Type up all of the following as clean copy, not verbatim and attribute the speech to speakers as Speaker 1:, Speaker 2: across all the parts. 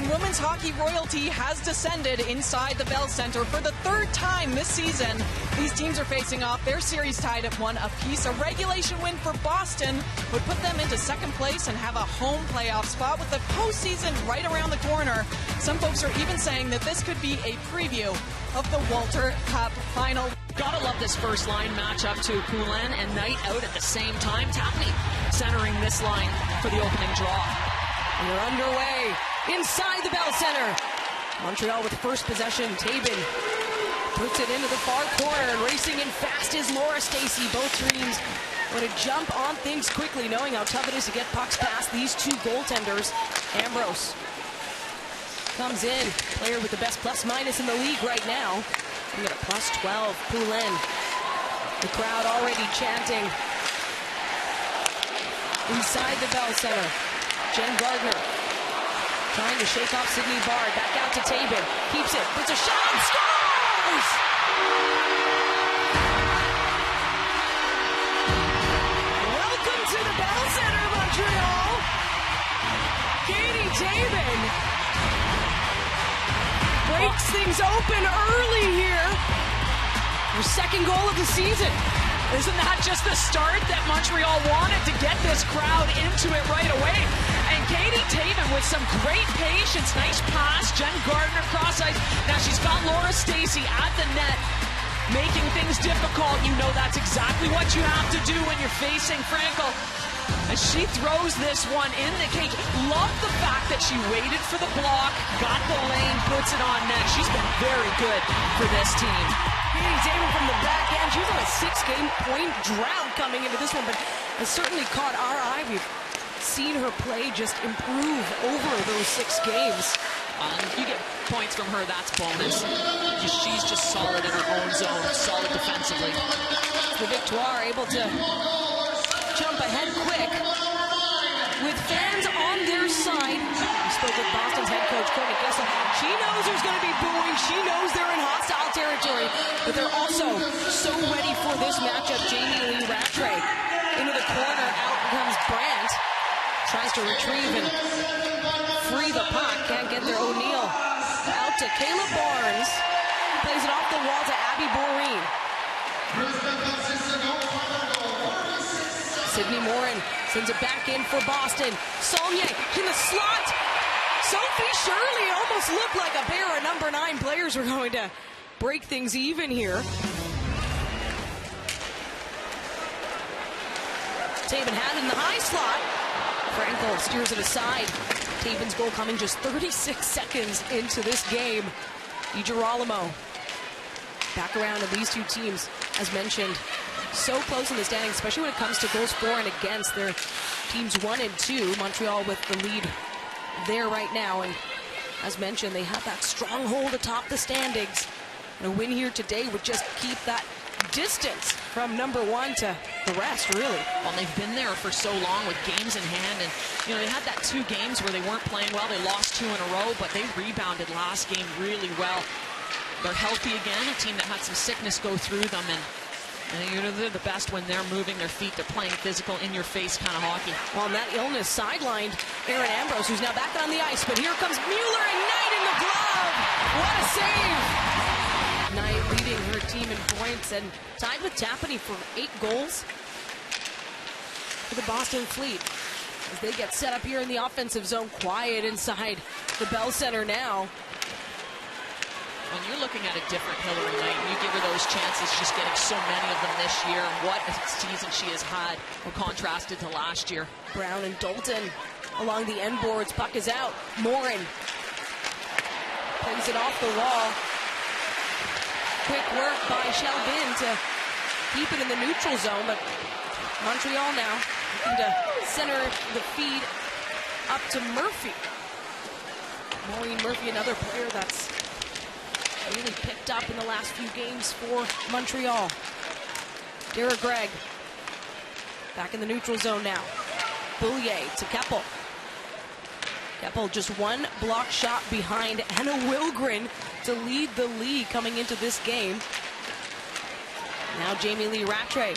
Speaker 1: And women's hockey royalty has descended inside the Bell Center for the third time this season. These teams are facing off. Their series tied at 1 apiece. A regulation win for Boston would put them into second place and have a home playoff spot with the postseason right around the corner. Some folks are even saying that this could be a preview of the Walter Cup final.
Speaker 2: Gotta love this first line matchup to Poulin and Knight out at the same time. Tapney centering this line for the opening draw.
Speaker 3: We're underway inside the Bell Center. Montreal with first possession. Tabin puts it into the far corner, and racing in fast is Laura Stacey. Both teams want to jump on things quickly, knowing how tough it is to get pucks past these two goaltenders. Ambrose comes in, player with the best plus-minus in the league right now. We got a +12. Poulin, the crowd already chanting. Inside the Bell Center, Jen Gardner trying to shake off Sydney Bard. Back out to Tabin. Keeps it. Puts a shot and scores! Welcome to the Bell Center, Montreal. Katie Tabin breaks things open early here. Her second goal of the season.
Speaker 2: Isn't that just the start that Montreal wanted to get this crowd into it right away? And Katie Tabin with some great patience. Nice pass. Jen Gardner cross ice. Now she's got Laura Stacey at the net, making things difficult. You know that's exactly what you have to do when you're facing Frankel. As she throws this one in the cage. Love the fact that she waited for the block, got the lane, puts it on net. She's been very good for this team.
Speaker 3: Katie Tabin from the back end. She was on a 6-game point drought coming into this one, but has certainly caught our eye. We've seen her play just improve over those 6 games.
Speaker 2: You get points from her, that's bonus. She's just solid in her own zone, solid defensively.
Speaker 3: The Victoire able to jump ahead quick with fans on their side. We spoke with Boston's head coach, Courtney Kessel. She knows there's going to be booing. She knows they're in hostile territory, but they're also so ready for this matchup. Jamie Lee Rattray into the corner. Out comes Brandt. Tries to retrieve and free the puck. Can't get there. O'Neill out to Kayla Barnes. Plays it off the wall to Abby Boreen. Sydney Morin sends it back in for Boston. Saulnier in the slot. Sophie Shirley almost looked like a pair of number 9 players were going to break things even here. Tabin had it in the high slot. Frankel steers it aside. Tabin's goal coming just 36 seconds into this game. DiGirolamo back around, and these two teams, as mentioned, so close in the standings, especially when it comes to goals for and against. Their teams 1 and 2. Montreal with the lead there right now, and as mentioned, they have that stronghold atop the standings. And a win here today would just keep that distance from number 1 to the rest, really.
Speaker 2: Well, they've been there for so long with games in hand, and you know, they had that 2 games where they weren't playing well. They lost 2 in a row, but they rebounded last game really well. They're healthy again, a team that had some sickness go through them, and you know, they're the best when they're moving their feet. They're playing physical, in-your-face kind of hockey.
Speaker 3: Well, and that illness sidelined Erin Ambrose, who's now back on the ice. But here comes Mueller and Knight in the glove. What a save! Knight leading her team in points and tied with Tapney for 8 goals for the Boston Fleet. As they get set up here in the offensive zone, quiet inside the Bell Center now.
Speaker 2: When you're looking at a different Hillary Knight, and you give her those chances, just getting so many of them this year. What a season she has had, contrasted to last year.
Speaker 3: Brown and Dalton along the end boards. Puck is out. Morin plays it off the wall. Quick work by Shelvin to keep it in the neutral zone, but Montreal now looking to center the feed up to Murphy. Maureen Murphy, another player that's really picked up in the last few games for Montreal. Derek Gregg back in the neutral zone now. Boulier to Keppel. Keppel just 1 block shot behind Anna Wilgren to lead the league coming into this game. Now Jamie Lee Rattray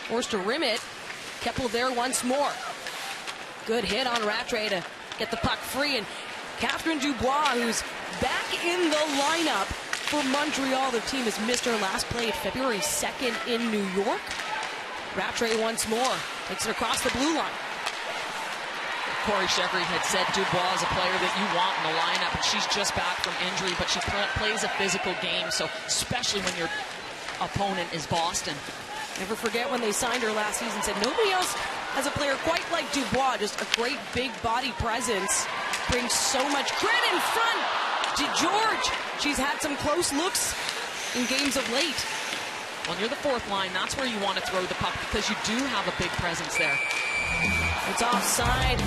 Speaker 3: forced to rim it. Keppel there once more. Good hit on Rattray to get the puck free, and Catherine Dubois, who's back in the lineup for Montreal. Their team has missed her last played February 2nd in New York. Rattray once more takes it across the blue line.
Speaker 2: Corey Chevry had said Dubois is a player that you want in the lineup, and she's just back from injury, but she plays a physical game, so especially when your opponent is Boston.
Speaker 3: Never forget when they signed her last season, said nobody else has a player quite like Dubois, just a great big body presence, brings so much grit in front to George. She's had some close looks in games of late.
Speaker 2: When you're the fourth line, that's where you want to throw the puck because you do have a big presence there.
Speaker 3: It's offside.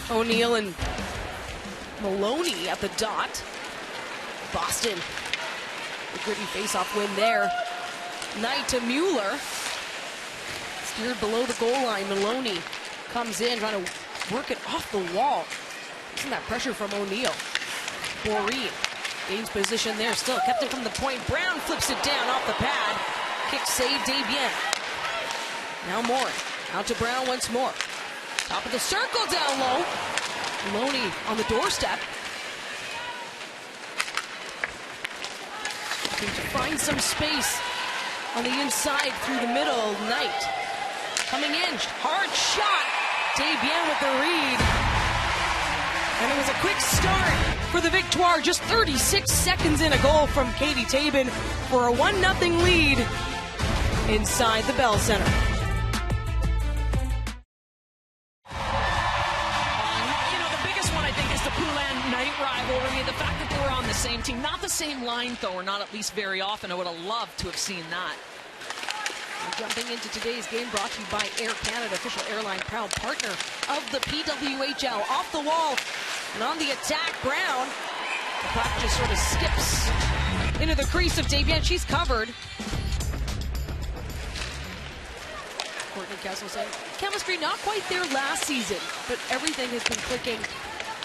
Speaker 3: O'Neill and Maloney at the dot. Boston, a gritty face-off win there. Knight to Mueller. Steered below the goal line. Maloney comes in, trying to work it off the wall. Isn't that pressure from O'Neill? Boreen gains position there, still kept it from the point. Brown flips it down off the pad. Kick save, Desbiens. Now Morin. Out to Brown once more. Top of the circle, down low. Maloney on the doorstep. Looking to find some space on the inside through the middle. Knight coming in. Hard shot. Desbiens with the read. And it was a quick start for the Victoire. Just 36 seconds in, a goal from Katie Tabin for a 1-0 lead inside the Bell Center.
Speaker 2: Rivalry, the fact that they were on the same team, not the same line though, or not at least very often. I would have loved to have seen that.
Speaker 3: We're jumping into today's game, brought to you by Air Canada, official airline, proud partner of the PWHL. Off the wall and on the attack, Brown. The puck just sort of skips into the crease of Desbiens. She's covered. Courtney Kessel saying chemistry not quite there last season, but everything has been clicking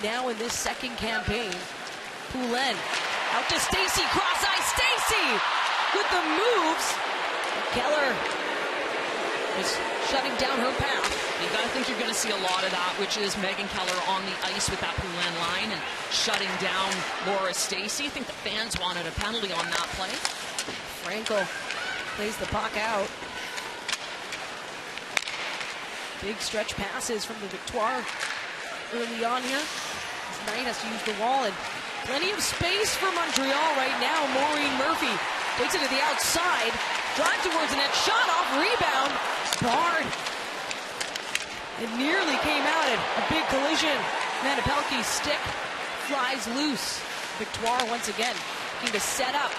Speaker 3: now in this second campaign. Poulin out to Stacy, cross ice, Stacy with the moves. Keller is shutting down her path.
Speaker 2: You gotta think you're gonna see a lot of that, which is Megan Keller on the ice with that Poulin line and shutting down Laura Stacy. I think the fans wanted a penalty on that play.
Speaker 3: Frankel plays the puck out. Big stretch passes from the Victoire early on here. Knight has to use the wall, and plenty of space for Montreal right now. Maureen Murphy takes it to the outside, drive towards the net, shot off, rebound, barred. It nearly came out in a big collision. Amanda Pelkey's stick flies loose. Victoire once again looking to set up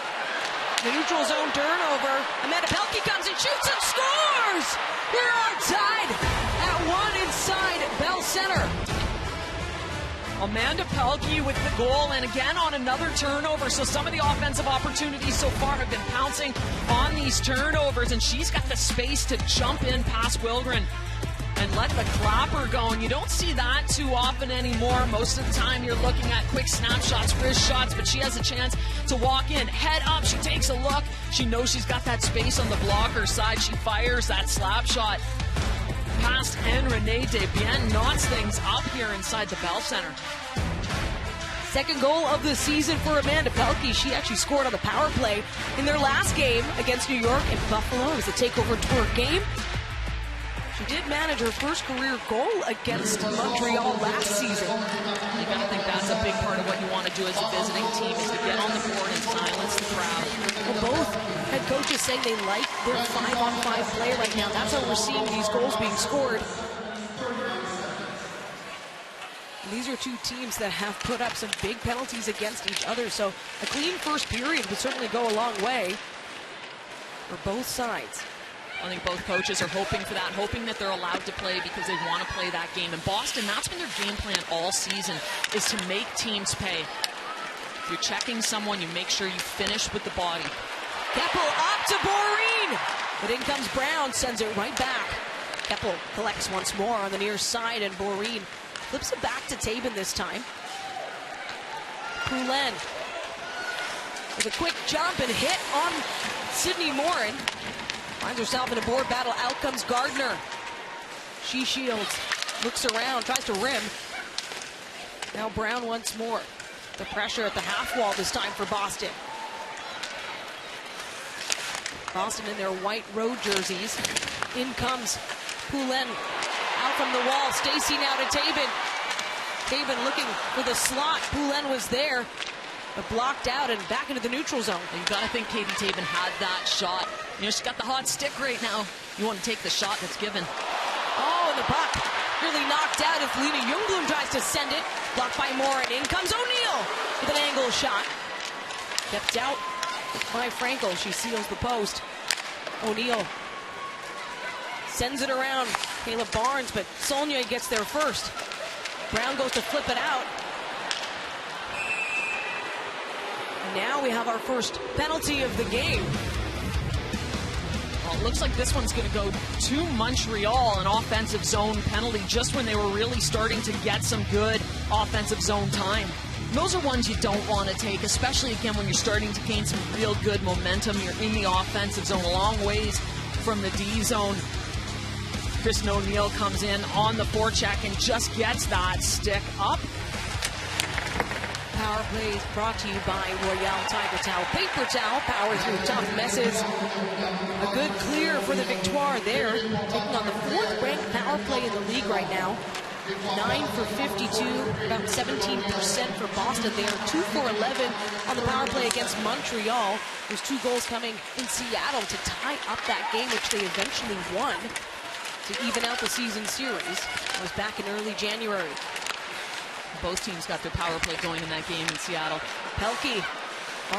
Speaker 3: the neutral zone turnover. Amanda Pelkey comes and shoots and scores! We're on tied at one inside Bell Center.
Speaker 2: Amanda Pelkey with the goal, and again on another turnover. So some of the offensive opportunities so far have been pouncing on these turnovers, and she's got the space to jump in past Wilgren and let the clapper go. And you don't see that too often anymore. Most of the time you're looking at quick snapshots, wrist shots, but she has a chance to walk in. Head up, she takes a look. She knows she's got that space on the blocker side. She fires that slap shot past and Renee Desbiens knots things up here inside the Bell Center.
Speaker 3: Second goal of the season for Amanda Pelkey. She actually scored on the power play in their last game against New York and Buffalo. It was a takeover tour game. She did manage her first career goal against Montreal last season.
Speaker 2: You gotta think that's a big part of what you want to do as a visiting team, is to get on the board and silence the crowd.
Speaker 3: Well, both head coaches saying they like their 5-on-5 play right now. That's how we're seeing these goals being scored. And these are two teams that have put up some big penalties against each other, so a clean first period would certainly go a long way for both sides.
Speaker 2: I think both coaches are hoping for that, hoping that they're allowed to play because they want to play that game. And Boston, that's been their game plan all season, is to make teams pay. If you're checking someone, you make sure you finish with the body.
Speaker 3: Keppel up to Boreen, but in comes Brown, sends it right back. Keppel collects once more on the near side, and Boreen flips it back to Tabin this time. Poulin with a quick jump and hit on Sydney Morin. Finds herself in a board battle. Out comes Gardner. She shields. looks around, tries to rim. Now Brown once more. The pressure at the half wall this time for Boston. Boston in their white road jerseys. In comes Poulin. Out from the wall. Stacey now to Tabin. Tabin looking for the slot. Poulin was there, but blocked out and back into the neutral zone.
Speaker 2: You got to think Katie Tabin had that shot. You know, she's got the hot stick right now. You want to take the shot that's given.
Speaker 3: Oh, and the puck really knocked out as Lena Ljungblom tries to send it. Blocked by Moore, and in comes O'Neill with an angle shot. Kept out by Frankel. She seals the post. O'Neill sends it around. Caleb Barnes, but Saulnier gets there first. Brown goes to flip it out. And now we have our first penalty of the game.
Speaker 2: Well, it looks like this one's going to go to Montreal, an offensive zone penalty, just when they were really starting to get some good offensive zone time. And those are ones you don't want to take, especially again when you're starting to gain some real good momentum. You're in the offensive zone, a long ways from the D zone. Kristen O'Neill comes in on the forecheck and just gets that stick up.
Speaker 3: Power plays brought to you by Royale Tiger Towel. Paper towel, power through tough messes. A good clear for the Victoire there. Taking on the 4th ranked power play in the league right now. 9 for 52, about 17% for Boston there. 2 for 11 on the power play against Montreal. There's 2 goals coming in Seattle to tie up that game, which they eventually won to even out the season series. It was back in early January.
Speaker 2: Both teams got their power play going in that game in Seattle.
Speaker 3: Pelkey,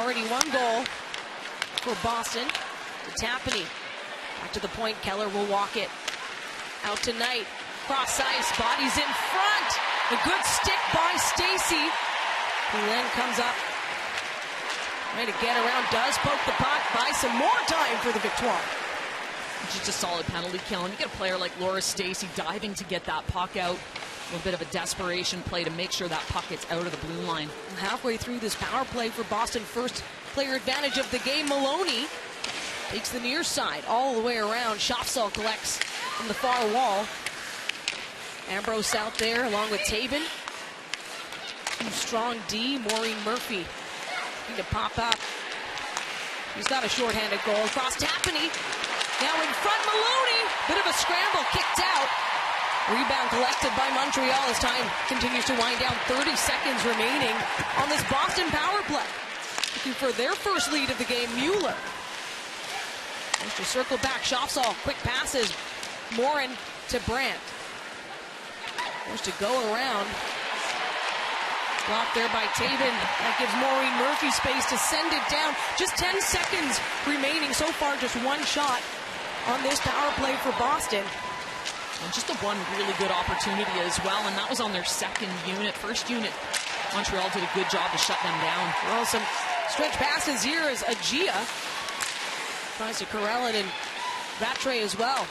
Speaker 3: already 1 goal for Boston. Tapani, back to the point. Keller will walk it out tonight. Cross ice, bodies in front. A good stick by Stacey. Poulin comes up, trying to get around, does poke the puck, buy some more time for the Victoire.
Speaker 2: Just a solid penalty kill, and you get a player like Laura Stacey diving to get that puck out. A little bit of a desperation play to make sure that puck gets out of the blue line.
Speaker 3: Halfway through this power play for Boston, first player advantage of the game. Maloney takes the near side all the way around. Schafsall collects from the far wall. Ambrose out there along with Tabin. Strong D. Maureen Murphy need to pop up. He's got a shorthanded goal. Across Tapani. Now in front, Maloney. Bit of a scramble, kicked out. Rebound collected by Montreal as time continues to wind down. 30 seconds remaining on this Boston power play. Looking for their first lead of the game, Mueller. Wants to circle back. Schafsall, quick passes. Morin to Brandt. Wants to go around. Blocked there by Tabin. That gives Maureen Murphy space to send it down. Just 10 seconds remaining. So far, just 1 shot on this power play for Boston.
Speaker 2: And just a 1 really good opportunity as well, and that was on their 2nd unit. 1st unit, Montreal did a good job to shut them down.
Speaker 3: Well, some stretch passes here as Agia tries to corral it, and Rattray as well.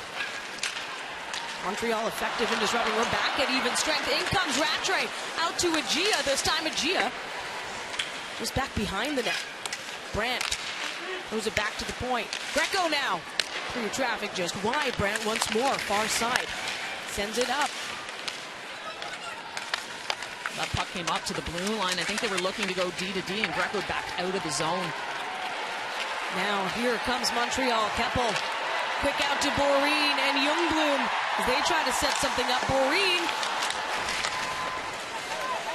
Speaker 3: Montreal effective in disrupting. We're back at even strength. In comes Rattray. Out to Agia. This time Agia just back behind the net. Brandt throws it back to the point. Greco now. Through traffic just wide. Brandt once more. Far side. Sends it up.
Speaker 2: That puck came up to the blue line. I think they were looking to go D to D, and Greco back out of the zone.
Speaker 3: Now here comes Montreal. Keppel. Quick out to Boreen and Ljungblom as they try to set something up. Boreen.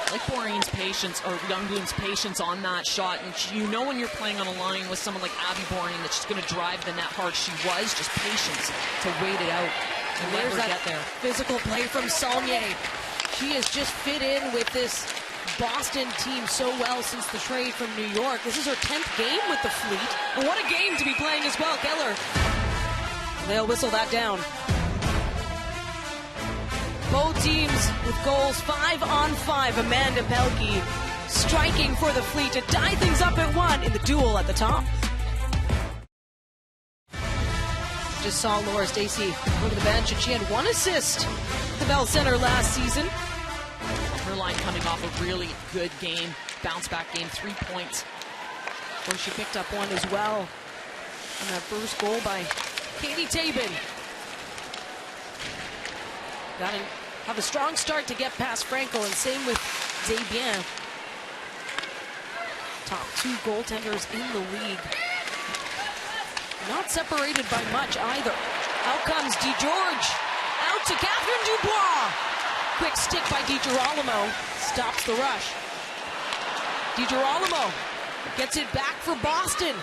Speaker 2: Like Boreen's patience, or Youngblom's patience on that shot. And you know when you're playing on a line with someone like Abby Boreen that she's going to drive the net hard. She was just patience to wait it out and let her get there.
Speaker 3: Physical play from Saulnier. She has just fit in with this Boston team so well since the trade from New York. This is her 10th game with the Fleet. And what a game to be playing as well. Keller. They'll whistle that down. Both teams with goals 5 on 5. Amanda Pelkey striking for the Fleet to tie things up at 1 in the duel at the top. Just saw Laura Stacey go to the bench, and she had 1 assist at the Bell Center last season.
Speaker 2: Her line coming off a really good game, bounce back game, 3 points.
Speaker 3: Where she picked up 1 as well on that first goal by Katie Tabin. Got in have a strong start to get past Frankel, and same with Desbiens. Top 2 goaltenders in the league. Not separated by much either. Out comes DeGeorge. Out to Catherine Dubois. Quick stick by DiGirolamo. Stops the rush. DiGirolamo gets it back for Boston.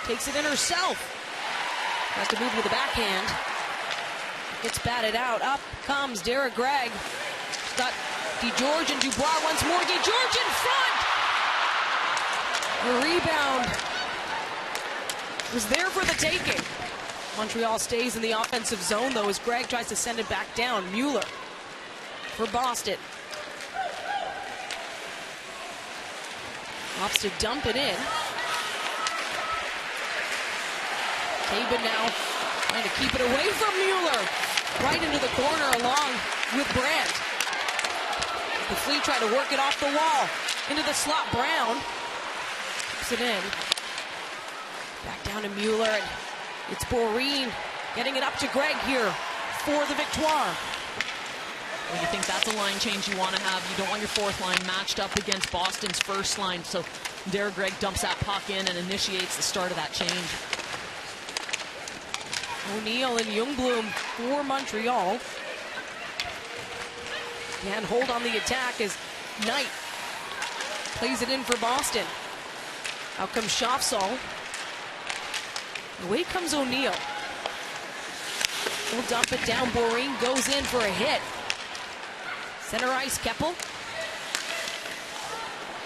Speaker 3: Takes it in herself. Has to move with the backhand. Gets batted out. Up comes Derek Gregg. She's got DeGeorge and Dubois once more. DeGeorge in front. The rebound was there for the taking. Montreal stays in the offensive zone, though, as Gregg tries to send it back down. Mueller for Boston. Opts to dump it in. Taven now trying to keep it away from Mueller. Right into the corner along with Brandt. The Fleet try to work it off the wall. Into the slot. Brown keeps it in. Back down to Mueller. And it's Boreen getting it up to Gregg here for the Victoire.
Speaker 1: Well, you think that's a line change you want to have. You don't want your fourth line matched up against Boston's first line. So Derek Gregg dumps that puck in and initiates the start of that change.
Speaker 3: O'Neill and Ljungblom for Montreal. And hold on the attack as Knight plays it in for Boston. Out comes Schaffsall. Away comes O'Neill. He'll dump it down. Boreen goes in for a hit. Center ice, Keppel.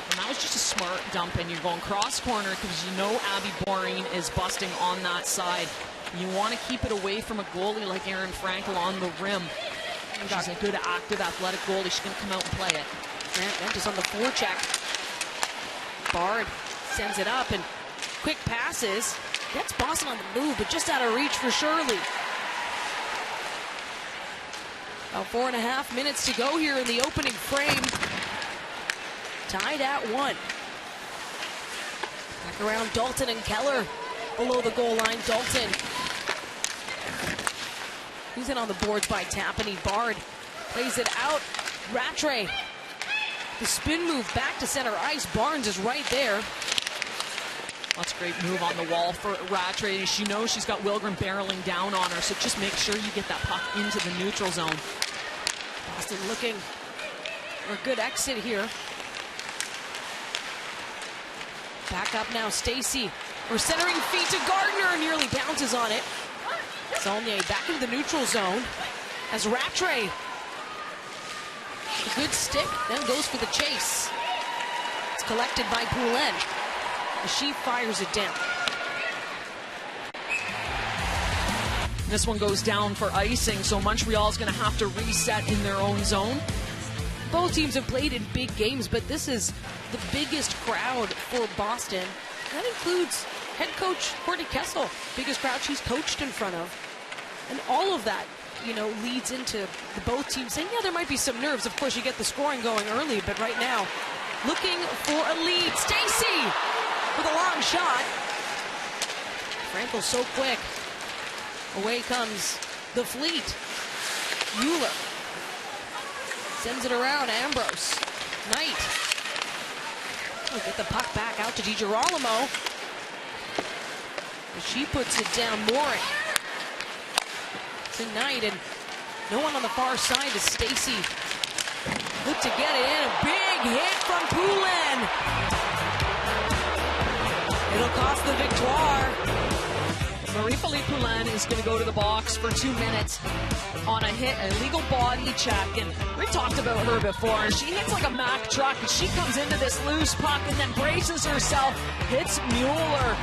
Speaker 1: And that was just a smart dump, and you're going cross corner because you know Abby Boreen is busting on that side. You want to keep it away from a goalie like Erin Frankel on the rim. She's a good, active, athletic goalie. She's going to come out and play it.
Speaker 3: Grant is on the forecheck. Bard sends it up, and quick passes. Gets Boston on the move, but just out of reach for Shirley. About 4.5 minutes to go here in the opening frame. Tied at 1. Back around Dalton and Keller below the goal line. Dalton. Who's in on the boards by Tapani. Bard plays it out. Rattray. The spin move back to center ice. Barnes is right there.
Speaker 1: That's a great move on the wall for Rattray. She knows she's got Wilgren barreling down on her, so just make sure you get that puck into the neutral zone.
Speaker 3: Boston looking for a good exit here. Back up now, Stacy. Her centering feed to Gardner, nearly bounces on it. Saulnier back into the neutral zone as Rattray. A good stick, then goes for the chase. It's collected by Poulin. She fires it down.
Speaker 1: This one goes down for icing, so Montreal's going to have to reset in their own zone.
Speaker 3: Both teams have played in big games, but this is the biggest crowd for Boston. That includes head coach Courtney Kessel, biggest crowd she's coached in front of. And all of that, you know, leads into the both teams saying, yeah, there might be some nerves. Of course, you get the scoring going early, but right now, looking for a lead. Stacy with a long shot. Frankel so quick. Away comes the Fleet. Mueller sends it around. Ambrose. Knight. Oh, get the puck back out to DiGirolamo. She puts it down. Morin to Knight, and no one on the far side is Stacy. Look to get it in. A big hit from Poulin. It'll cost the Victoire.
Speaker 1: Marie-Philippe Poulin is going to go to the box for 2 minutes on a hit, a legal body check. And we've talked about her before. She hits like a Mack truck, and she comes into this loose puck and then braces herself, hits Mueller,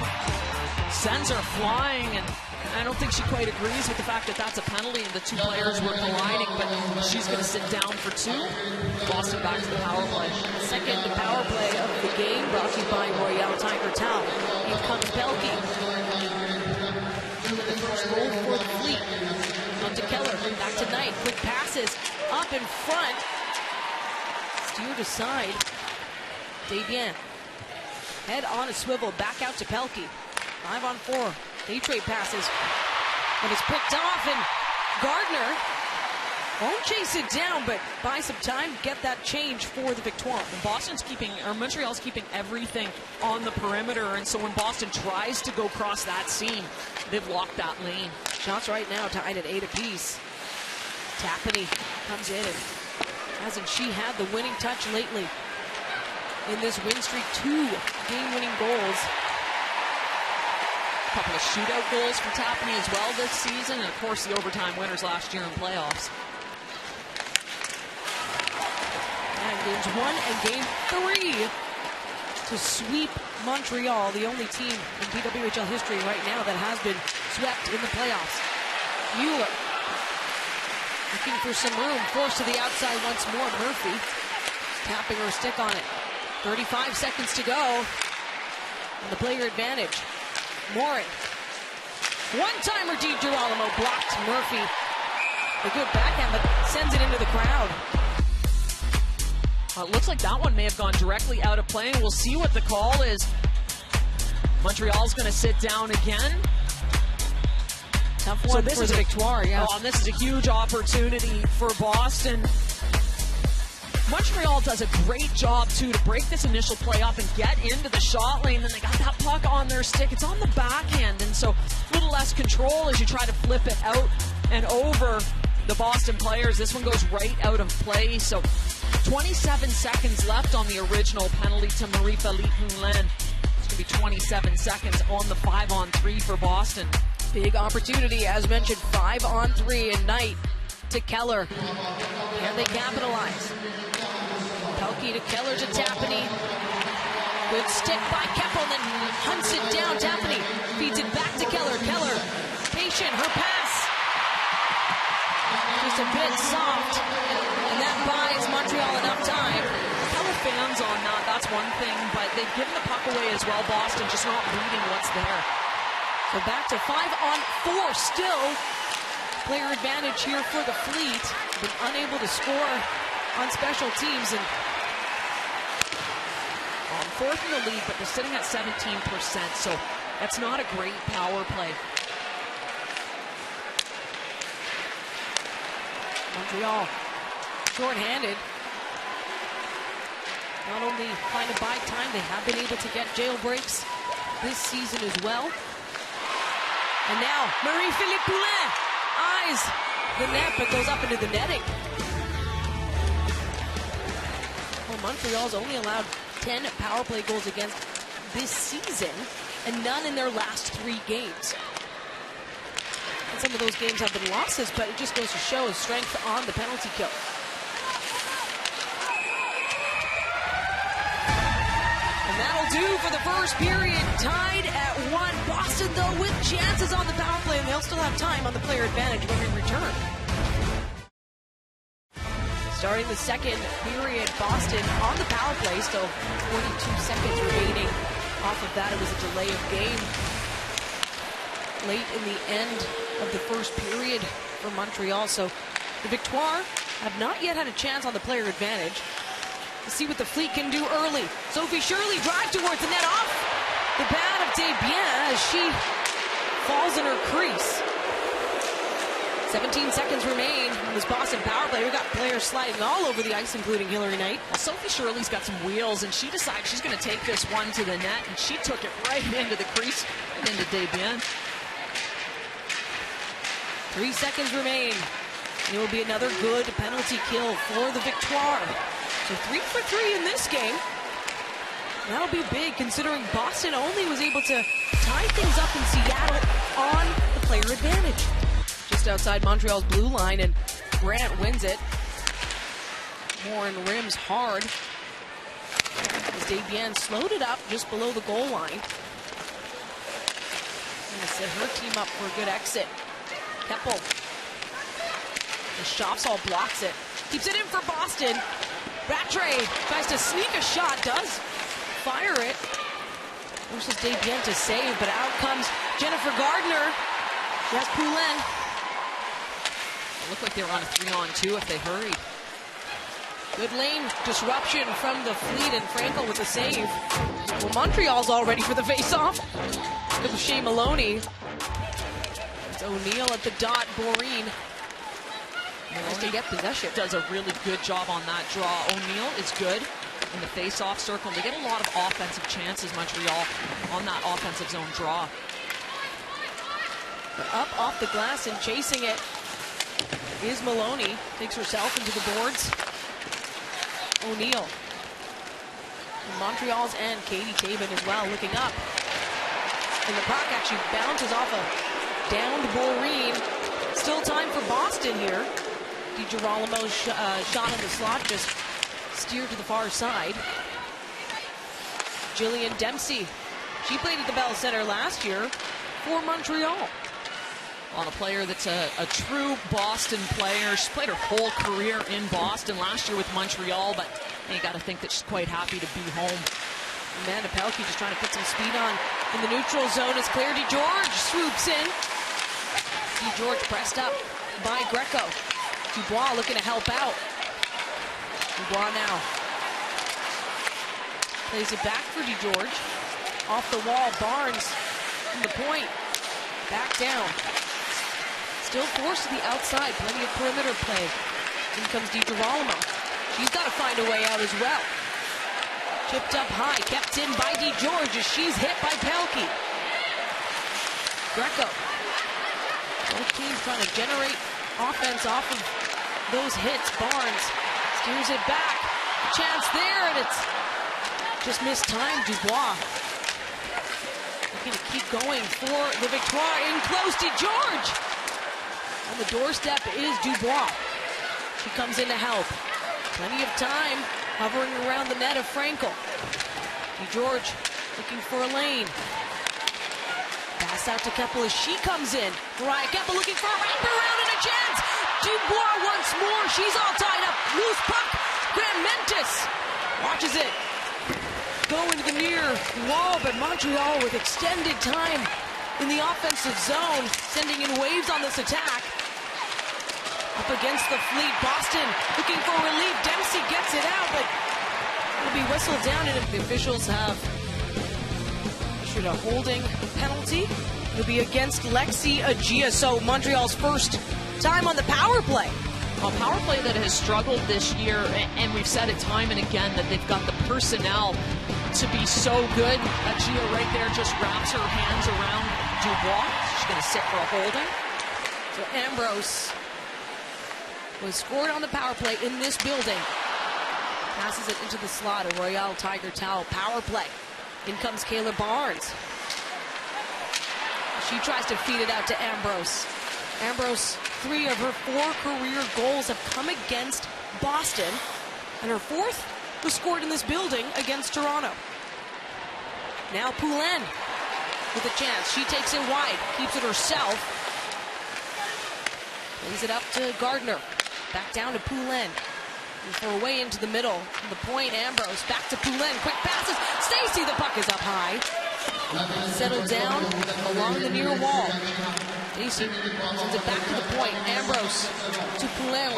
Speaker 1: sends her flying. And I don't think she quite agrees with the fact that that's a penalty and the two players were colliding, but she's going to sit down for 2. Boston back to the power play.
Speaker 3: Second power play of the game, brought to you by Royale Tiger Towel. Here comes Belke. First goal for the Fleet. Up to Keller, back to Knight. Quick passes up in front. Steered aside. Desbiens. Head on a swivel, back out to Pelkey. 5-on-4. Day trade passes. And it's picked off, and Gardner Won't chase it down, but buy some time, get that change for the Victoire.
Speaker 2: And Montreal's keeping everything on the perimeter, and so when Boston tries to go across that seam, they've locked that lane.
Speaker 3: Shots right now tied at 8 apiece. Tapani comes in, and hasn't she had the winning touch lately in this win streak? 2 game-winning goals.
Speaker 2: A couple of shootout goals from Tapani as well this season, and of course the overtime winners last year in playoffs.
Speaker 3: And games 1 and game 3 to sweep Montreal, the only team in PWHL history right now that has been swept in the playoffs. Mueller looking for some room, forced to the outside once more. Murphy tapping her stick on it. 35 seconds to go, and the player advantage. Morin, one-timer. DiGirolamo blocks Murphy. A good backhand, but sends it into the crowd.
Speaker 2: It looks like that one may have gone directly out of play, and we'll see what the call is. Montreal's going to sit down again.
Speaker 3: Tough one for the Victoire, yeah.
Speaker 2: Oh, and this is a huge opportunity for Boston. Montreal does a great job, too, to break this initial play up and get into the shot lane. Then they got that puck on their stick. It's on the backhand, and so a little less control as you try to flip it out and over the Boston players. This one goes right out of play, so 27 seconds left on the original penalty to Marie-Philippe Poulin. It's going to be 27 seconds on the 5-on-3 for Boston.
Speaker 3: Big opportunity, as mentioned, 5-on-3, and Knight to Keller. Can they capitalize? Pelkey to Keller to Tapani. Good stick by Keppel, then hunts it down. Tapani feeds it back to Keller. Keller, patient, her pass. Just a bit soft, and that buys Montreal enough time.
Speaker 2: Keller fans on that, that's one thing, but they've given the puck away as well. Boston just not reading what's there.
Speaker 3: So back to 5-on-4 still. Player advantage here for the Fleet. Been unable to score on special teams, and
Speaker 2: fourth in the league, but they're sitting at 17%, so that's not a great power play.
Speaker 3: Montreal short-handed. Not only trying to buy time, they have been able to get jailbreaks this season as well. And now Marie-Philippe Poulin eyes the net, but goes up into the netting. Well, Montreal's only allowed 10 power play goals against this season, and none in their last 3 games. And some of those games have been losses, but it just goes to show his strength on the penalty kill. And that'll do for the first period. Tied at 1. Boston, though, with chances on the power play, and they'll still have time on the player advantage when we return. Starting the second period, Boston on the power play, still 42 seconds remaining. Off of that, it was a delay of game late in the end of the first period for Montreal. So the Victoire have not yet had a chance on the player advantage. Let's see what the Fleet can do early. Sophie Shirley drive towards the net, off the pad of Desbiens as she falls in her crease. 17 seconds remain in this Boston power play. We've got players sliding all over the ice, including Hillary Knight.
Speaker 2: Well, Sophie Shirley's got some wheels, and she decides she's going to take this one to the net, and she took it right into the crease and into Desbiens.
Speaker 3: 3 seconds remain. It will be another good penalty kill for the Victoire. So 3 for 3 in this game. That'll be big, considering Boston only was able to tie things up in Seattle on the player advantage. Just outside Montreal's blue line, and Grant wins it. Morin rims hard as Desbiens slowed it up just below the goal line. Gonna set her team up for a good exit. Keppel. The Schaafsal blocks it. Keeps it in for Boston. Rattray tries to sneak a shot, does fire it. Forces Desbiens to save, but out comes Jennifer Gardner. Yes, Poulin.
Speaker 2: It looked like they were on a 3-on-2 if they hurried.
Speaker 3: Good lane disruption from the Fleet, and Frankel with the save. Well, Montreal's all ready for the face-off. Look at Shea Maloney. It's O'Neill at the dot, Boreen. Nice to get possession.
Speaker 2: Does a really good job on that draw. O'Neill is good in the face-off circle. They get a lot of offensive chances, Montreal, on that offensive zone draw.
Speaker 3: Up off the glass and chasing it is Maloney. Takes herself into the boards. O'Neill. Montreal's and Katie Taven as well, looking up. And the puck actually bounces off a downed Boreen. Still time for Boston here. DiGirolomo's shot in the slot just steered to the far side. Jillian Dempsey. She played at the Bell Center last year for Montreal.
Speaker 2: On a player that's a true Boston player. She's played her whole career in Boston, last year with Montreal, but you got to think that she's quite happy to be home.
Speaker 3: Amanda Pelkey just trying to put some speed on in the neutral zone as Claire DeGeorge swoops in. DeGeorge pressed up by Greco. Dubois looking to help out. Dubois now plays it back for DeGeorge. Off the wall, Barnes from the point. Back down. Still forced to the outside. Plenty of perimeter play. In comes DiGirolamo. She's got to find a way out as well. Chipped up high, kept in by DeGeorge as she's hit by Pelkey. Greco. Both teams trying to generate offense off of those hits. Barnes steers it back. A chance there, and it's just missed time. Dubois looking to keep going for the Victoire. In close, DeGeorge. On the doorstep is Dubois. She comes in to help. Plenty of time hovering around the net of Frankel. DeGeorge looking for a lane. Pass out to Keppel as she comes in. Mariah Keppel looking for a wraparound and a chance. Dubois once more. She's all tied up. Loose puck. Graham Mentis watches it go into the near wall, but Montreal with extended time in the offensive zone, sending in waves on this attack. Up against the fleet, Boston looking for relief. Dempsey gets it out, but it'll be whistled down, and if the officials have issued a holding penalty, it'll be against Lexi Agia. So Montreal's first time on the power play.
Speaker 2: A power play that has struggled this year, and we've said it time and again that they've got the personnel to be so good. Agia right there just wraps her hands around Dubois. She's going to sit for a holding.
Speaker 3: So Ambrose was scored on the power play in this building. Passes it into the slot. A Royale Tiger Towel power play. In comes Kayla Barnes. She tries to feed it out to Ambrose. Ambrose, 3 of her 4 career goals have come against Boston, and her 4th was scored in this building against Toronto. Now Poulin with a chance. She takes it wide, keeps it herself. Plays it up to Gardner. Back down to Poulin. For a way into the middle. From the point, Ambrose back to Poulin. Quick passes. Stacey, the puck is up high. Settled down along the near wall. Stacey sends it back to the point. Ambrose to Poulin.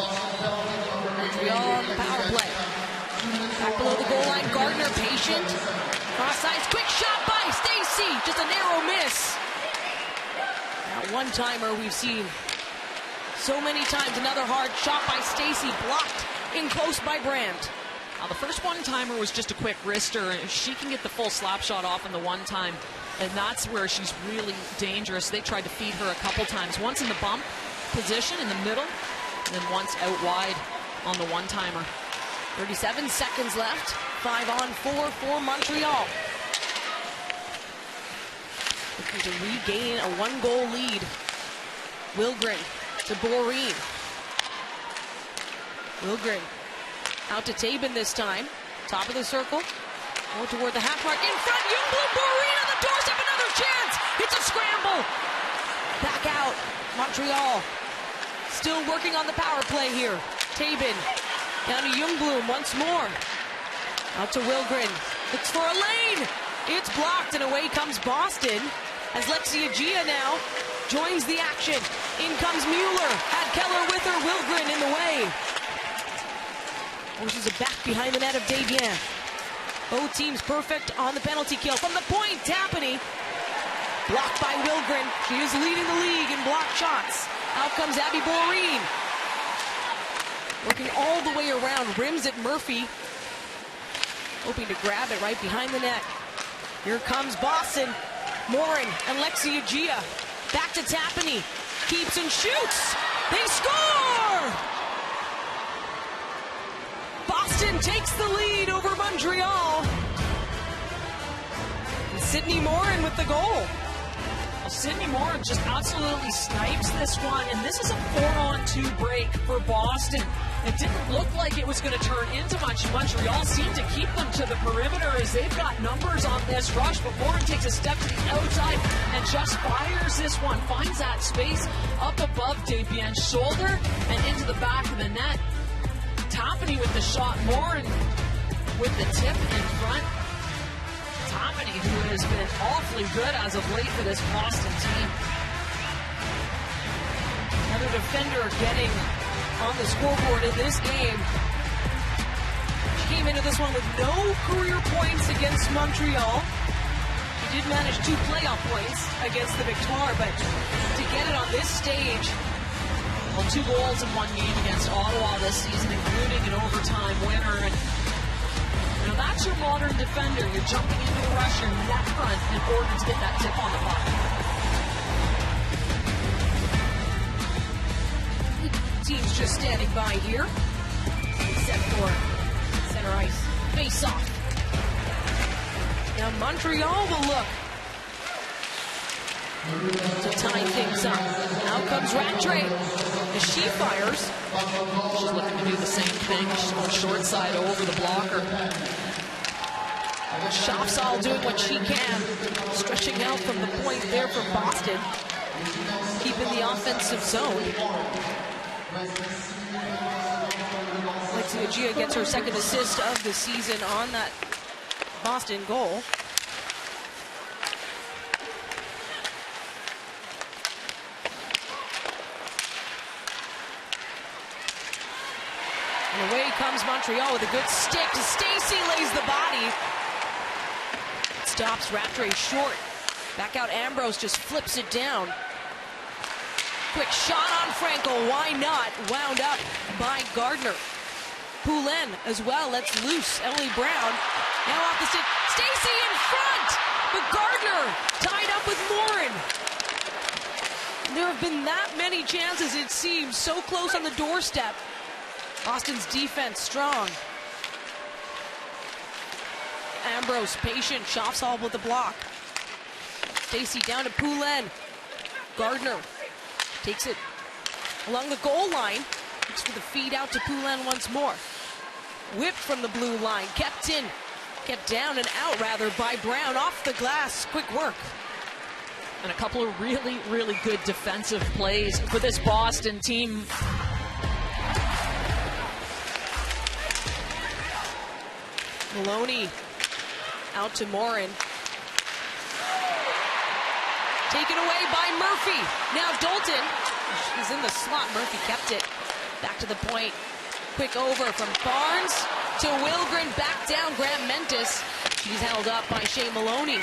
Speaker 3: Montreal on the power play. Back below the goal line, Gardner patient. Cross ice, quick shot by Stacey. Just a narrow miss. That one-timer we've seen so many times. Another hard shot by Stacey, blocked in close by Brandt.
Speaker 2: Now the first one-timer was just a quick wrister. She can get the full slap shot off in the one-time, and that's where she's really dangerous. They tried to feed her a couple times. Once in the bump position in the middle, and then once out wide on the one-timer.
Speaker 3: 37 seconds left. 5-on-4 for Montreal. Looking to regain a 1-goal lead. Wilgren to Boreen. Wilgren out to Tabin this time. Top of the circle. More toward the half mark. In front, Youngbloom, Boreen on the doorstep. Another chance. It's a scramble. Back out. Montreal still working on the power play here. Tabin down to Youngbloom once more. Out to Wilgren. Looks for a lane. It's blocked, and away comes Boston as Lexi Agia now joins the action. In comes Mueller. Had Keller with her. Wilgren in the way. Forces it back behind the net of Desbiens. Both teams perfect on the penalty kill. From the point, Tapani. Blocked by Wilgren. She is leading the league in blocked shots. Out comes Abby Boreen. Working all the way around, rims at Murphy. Hoping to grab it right behind the net. Here comes Boston. Morin and Lexi Agia. Back to Tapani. Keeps and shoots. They score! Boston takes the lead over Montreal. And Sydney Morin with the goal.
Speaker 2: Sydney Morin just absolutely snipes this one, and this is a 4-on-2 break for Boston. It didn't look like it was going to turn into much. Montreal seemed to keep them to the perimeter as they've got numbers on this rush, but Morin takes a step to the outside and just fires this one. Finds that space up above Debien's shoulder and into the back of the net. Tapani with the shot, Morin with the tip in front. Tapani, who has been awfully good as of late for this Boston team. Another defender getting on the scoreboard in this game. She came into this one with no career points against Montreal. She did manage 2 playoff points against the Victoire, but to get it on this stage, well, 2 goals in 1 game against Ottawa this season, including an overtime winner. And now that's your modern defender. You're jumping into the rush, your net front in order to get that tip on the puck.
Speaker 3: Team's just standing by here. Set for center ice. Face off. Now Montreal will look to tie things up. Now comes Rattray as she fires.
Speaker 2: She's looking to do the same thing. She's going short side over the blocker.
Speaker 3: Shopsall doing what she can. Stretching out from the point there for Boston. Keeping the offensive zone. Lexi Agia gets her 2nd assist of the season on that Boston goal. And away comes Montreal with a good stick. Stacey lays the body. Stops Rattray short. Back out Ambrose, just flips it down. Quick shot on Franco, why not? Wound up by Gardner. Poulin as well, lets loose Emily Brown. Now off the stick, Stacey in front! But Gardner tied up with Morin. There have been that many chances, it seems, so close on the doorstep. Boston's defense strong. Ambrose patient, Shopsall with the block. Stacey down to Poulin. Gardner takes it along the goal line. Looks for the feed out to Poulin once more. Whipped from the blue line, kept in, kept down and out rather by Brown off the glass. Quick work.
Speaker 2: And a couple of really, really good defensive plays for this Boston team.
Speaker 3: Maloney out to Morin. Taken away by Murphy. Now Dalton. She's in the slot. Murphy kept it. Back to the point. Quick over from Barnes to Wilgren. Back down. Graham Mentis. She's held up by Shea Maloney.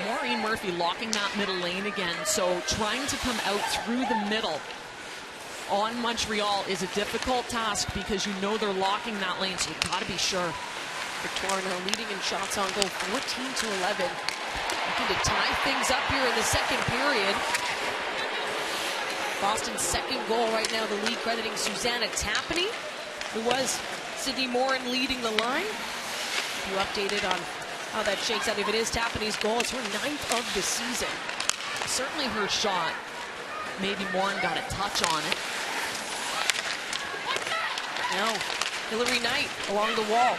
Speaker 2: Maureen Murphy locking that middle lane again. So trying to come out through the middle on Montreal is a difficult task because you know they're locking that lane. So you've got to be sure.
Speaker 3: Victoire now leading in shots on goal, 14-11. Looking to tie things up here in the 2nd period. Boston's 2nd goal right now, the lead crediting Susanna Tapani. It was Sydney Morin leading the line. You updated on how that shakes out. If it is Tapani's goal, it's her 9th of the season.
Speaker 2: Certainly her shot. Maybe Morin got a touch on it.
Speaker 3: No, Hillary Knight along the wall.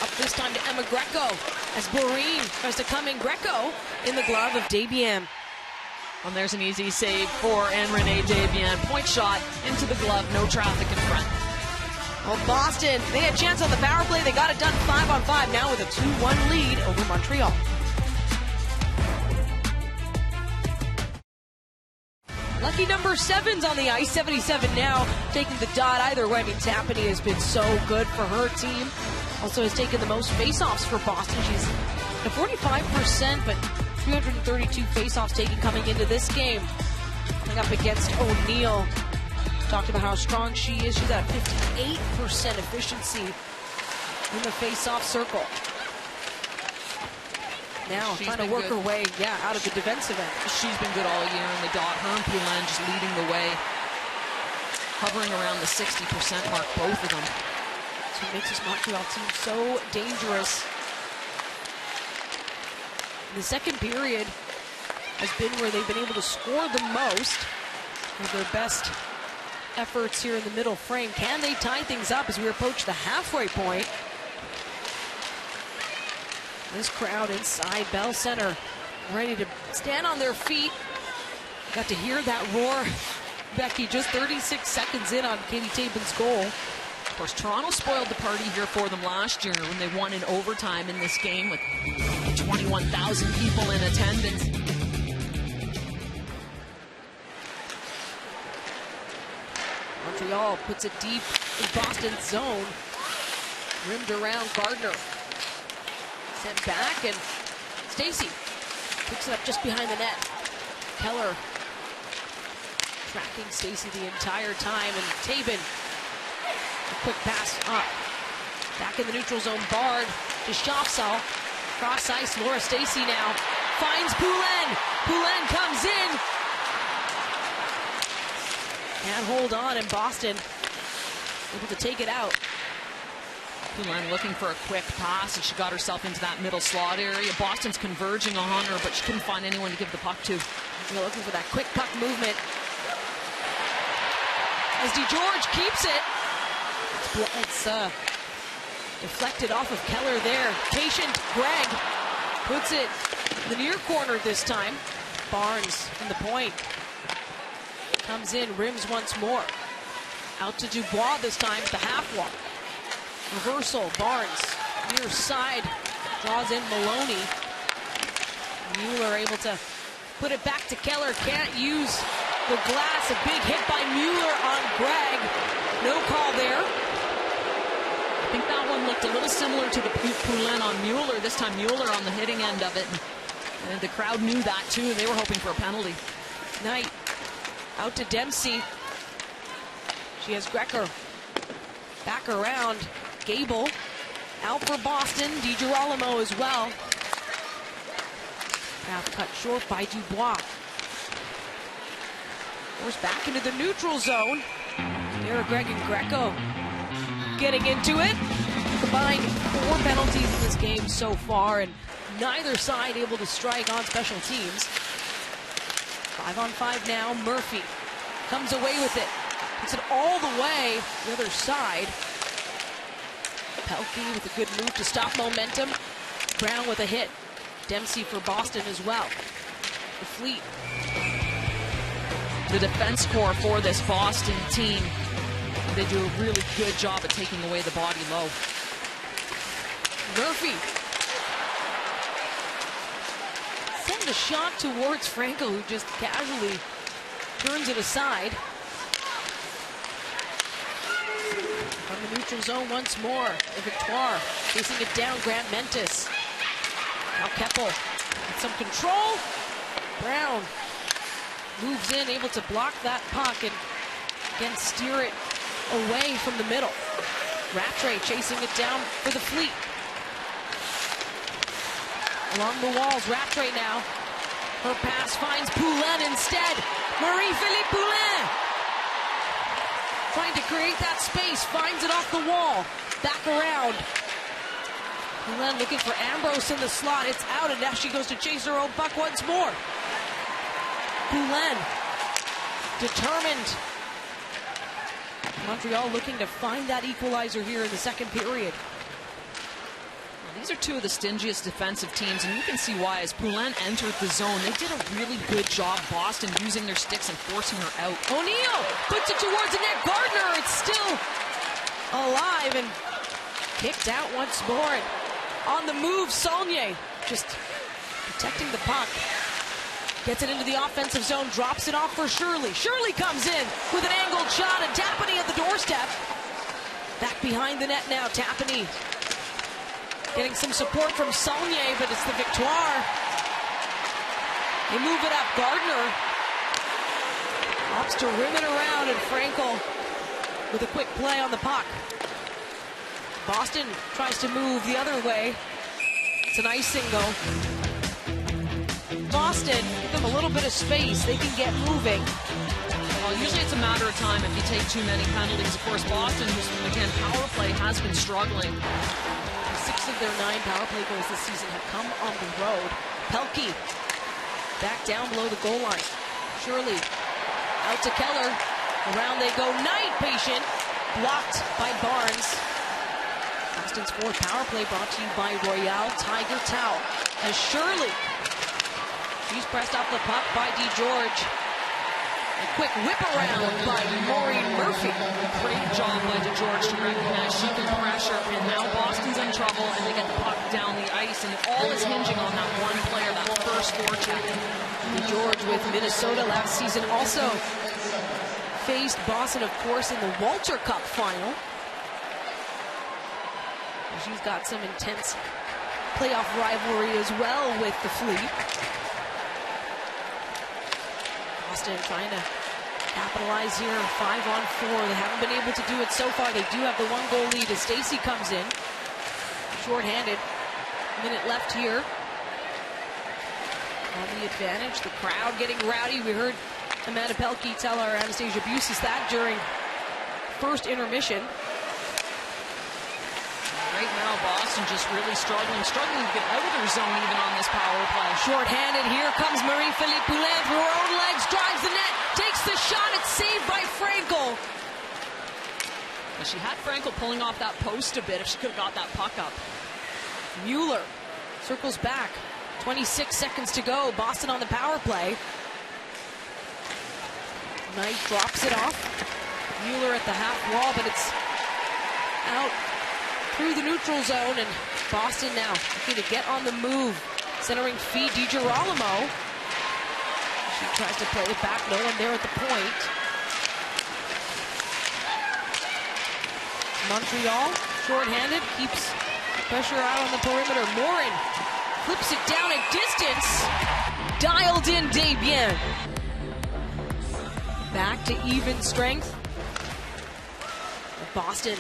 Speaker 3: Up this time to Emma Greco as Boreen tries to come in. Greco in the glove of Debian.
Speaker 2: And there's an easy save for Renee Debian. Point shot into the glove, no traffic in front.
Speaker 3: Well, Boston, they had a chance on the power play. They got it done 5-on-5 now with a 2-1 lead over Montreal. Lucky number 7's on the ice, 77 now, taking the dot either way. I mean, Tapani has been so good for her team. Also has taken the most faceoffs for Boston. She's at 45%, but 332 faceoffs taken coming into this game. Going up against O'Neill. Talked about how strong she is. She's at a 58% efficiency in the face-off circle. Now trying to work her way, out of the defensive end.
Speaker 1: She's been good all year in the dot. Her and Poulin just leading the way, hovering around the 60% mark, both of them.
Speaker 3: That's what makes this Montreal team so dangerous. The second period has been where they've been able to score the most with their best efforts here in the middle frame. Can they tie things up as we approach the halfway point? This crowd inside Bell Center ready to stand on their feet. Got to hear that roar, Becky, just 36 seconds in on Katie Taben's goal.
Speaker 1: Of course, Toronto spoiled the party here for them last year when they won in overtime in this game with 21,000 people in attendance.
Speaker 3: Montreal puts it deep in Boston's zone. Rimmed around Gardner. Sent back, and Stacey picks it up just behind the net. Keller tracking Stacey the entire time, and Taben, a quick pass up. Back in the neutral zone, Bard to Shopsaw. Cross ice, Laura Stacey now finds Poulin. Poulin comes in. Can't hold on, and Boston able to take it out.
Speaker 1: Poulin looking for a quick pass, and she got herself into that middle slot area. Boston's converging on her, but she couldn't find anyone to give the puck to.
Speaker 3: They're looking for that quick puck movement. As DeGeorge keeps it. It's deflected off of Keller there. Patient Gregg puts it in the near corner this time. Barnes from the point. Comes in, rims once more. Out to Dubois this time, the half wall. Reversal, Barnes, near side, draws in Maloney. Mueller able to put it back to Keller, can't use the glass. A big hit by Mueller on Gregg. No call there.
Speaker 1: I think that one looked a little similar to the Poulin on Mueller. This time Mueller on the hitting end of it. And the crowd knew that too. They were hoping for a penalty.
Speaker 3: Knight out to Dempsey. She has Grecker back around. Gable out for Boston. DiGirolamo as well. Half cut short by Dubois. Forced back into the neutral zone. There, Gregg and Greco getting into it. Combined 4 penalties in this game so far, and neither side able to strike on special teams. 5-on-5 now. Murphy comes away with it. Puts it all the way the other side. Pelkey with a good move to stop momentum. Brown with a hit. Dempsey for Boston as well. The Fleet.
Speaker 1: The defense core for this Boston team, they do a really good job at taking away the body low.
Speaker 3: Murphy. Sends a shot towards Franco, who just casually turns it aside. From the neutral zone once more. Victoire chasing it down. Grant Mentis. Now Keppel with some control. Brown moves in, able to block that puck and again steer it away from the middle. Rattray chasing it down for the Fleet. Along the walls, Rattray now. Her pass finds Poulin instead. Marie-Philippe Poulin trying to create that space, finds it off the wall. Back around. Poulin looking for Ambrose in the slot. It's out, and now she goes to chase her own puck once more. Poulin determined. Montreal looking to find that equalizer here in the second period.
Speaker 1: These are two of the stingiest defensive teams, and you can see why. As Poulin entered the zone, they did a really good job, Boston, using their sticks and forcing her out.
Speaker 3: O'Neill puts it towards the net. Gardner, it's still alive and kicked out once more. And on the move, Saulnier just protecting the puck. Gets it into the offensive zone, drops it off for Shirley. Shirley comes in with an angled shot, and Tapani at the doorstep. Back behind the net now, Tapani. Getting some support from Saulnier, but it's the Victoire. They move it up. Gardner Opts to rim it around, and Frankel with a quick play on the puck. Boston tries to move the other way. It's an icing though. Boston, give them a little bit of space. They can get moving.
Speaker 1: Well, usually it's a matter of time if you take too many penalties. Of course, Boston, who's, again, power play, has been struggling.
Speaker 3: 6 of their 9 power play goals this season have come on the road. Pelkey back down below the goal line. Shirley out to Keller. Around they go. Knight patient. Blocked by Barnes. Boston's 4th power play brought to you by Royale Tiger Towel. As Shirley, she's pressed off the puck by DeGeorge. A quick whip around by Maureen Murphy.
Speaker 1: Great job by DeGeorge to recognize she can pressure, and now Boston's in trouble, and they get the puck down the ice, and all is hinging on that one player, that first forecheck.
Speaker 3: DeGeorge with Minnesota last season also faced Boston, of course, in the Walter Cup final. She's got some intense playoff rivalry as well with the Fleet. Boston trying to capitalize here, 5-on-4. They haven't been able to do it so far. They do have the 1-goal lead as Stacey comes in. Short-handed. Minute left here. On the advantage, the crowd getting rowdy. We heard Amanda Pelkey tell our Anastasia Busis that during first intermission.
Speaker 1: Right now, Boston just really struggling to get out of their zone even on this power play.
Speaker 3: Short-handed, here comes Marie-Philippe Poulin through her own legs, drives the net, takes the shot, it's saved by Frankel.
Speaker 1: Well, she had Frankel pulling off that post a bit if she could have got that puck up.
Speaker 3: Mueller circles back, 26 seconds to go, Boston on the power play. Knight drops it off. Mueller at the half wall, but it's out through the neutral zone, and Boston now looking to get on the move. Centering feed, DiGirolamo. She tries to play it back, no one there at the point. Montreal, short-handed, keeps pressure out on the perimeter. Morin flips it down at distance. Dialed in Desbiens. Back to even strength. Boston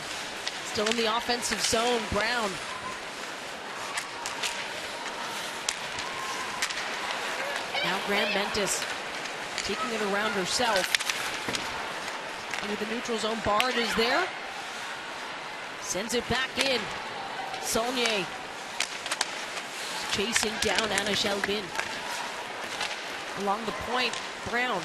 Speaker 3: still in the offensive zone. Brown. Now Graham Mentis taking it around herself. Into the neutral zone. Bard is there. Sends it back in. Saulnier chasing down Anna Shelvin. Along the point, Brown.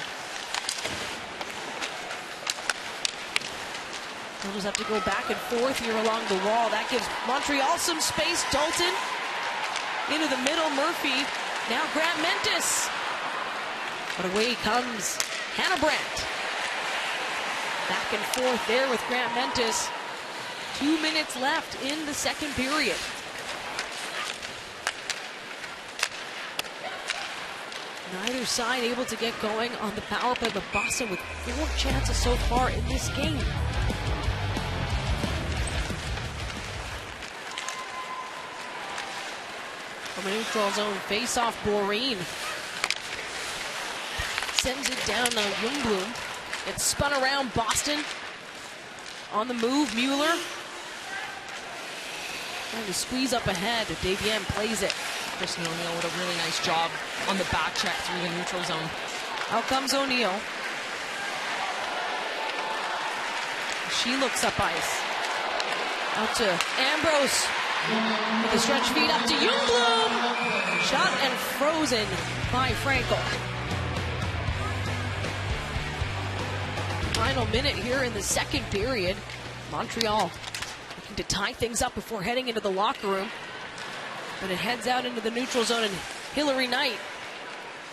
Speaker 3: They'll just have to go back and forth here along the wall. That gives Montreal some space. Dalton into the middle. Murphy. Now Graham Mentis. But away comes Hannah Brandt. Back and forth there with Graham Mentis. 2 minutes left in the second period. Neither side able to get going on the power play, but Boston with 4 chances so far in this game. From a neutral zone face-off, Boreen sends it down now. Youngbloom. It's spun around. Boston on the move. Mueller trying to squeeze up ahead. Desbiens plays it.
Speaker 1: Kristen O'Neill with a really nice job on the back check through the neutral zone.
Speaker 3: Out comes O'Neill. She looks up ice. Out to Ambrose. With the stretch feed up to Youngbloom. Shot and frozen by Frankel. Final minute here in the second period. Montreal looking to tie things up before heading into the locker room. But it heads out into the neutral zone, and Hillary Knight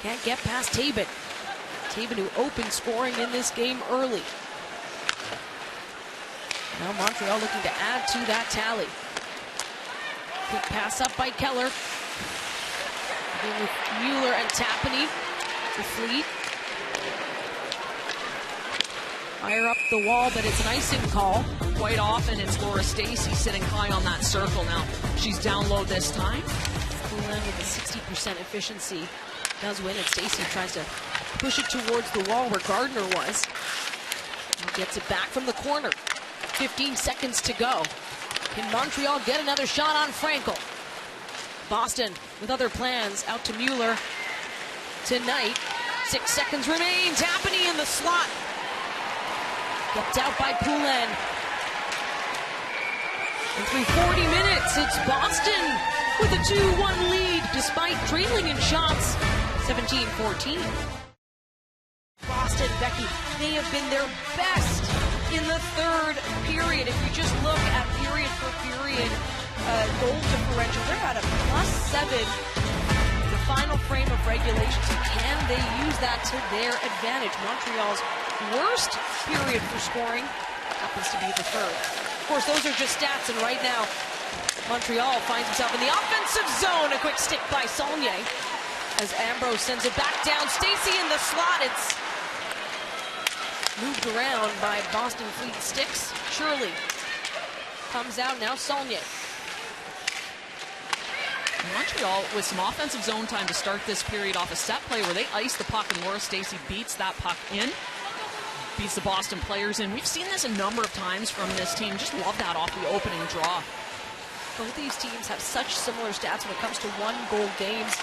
Speaker 3: can't get past Tabin. Tabin, who opened scoring in this game early. Now Montreal looking to add to that tally. Quick pass up by Keller. Again with Mueller and Tapani. The Fleet. Fire up the wall, but it's an icing call.
Speaker 1: Quite often it's Laura Stacey sitting high on that circle. Now she's down low this time.
Speaker 3: Poulin with a 60% efficiency does win, and Stacey tries to push it towards the wall where Gardner was. He gets it back from the corner. 15 seconds to go. Can Montreal get another shot on Frankel? Boston with other plans, out to Mueller tonight. 6 seconds remain. Tapani in the slot. Kept out by Poulin. And through 40 minutes, it's Boston with a 2-1 lead despite trailing in shots. 17-14. Boston, Becky, they have been their best in the third period. If you just look at period for period goal differential, they're at a +7. The final frame of regulation. So can they use that to their advantage? Montreal's worst period for scoring happens to be the third. Of course, those are just stats, and right now, Montreal finds himself in the offensive zone. A quick stick by Saulnier as Ambrose sends it back down. Stacey in the slot. It's moved around by Boston Fleet sticks. Shirley comes out, now Saulnier.
Speaker 1: Montreal with some offensive zone time to start this period off a set play where they ice the puck, and Laura Stacey beats that puck in. Beats the Boston players in. We've seen this a number of times from this team. Just love that off the opening draw.
Speaker 3: Both these teams have such similar stats when it comes to one-goal games.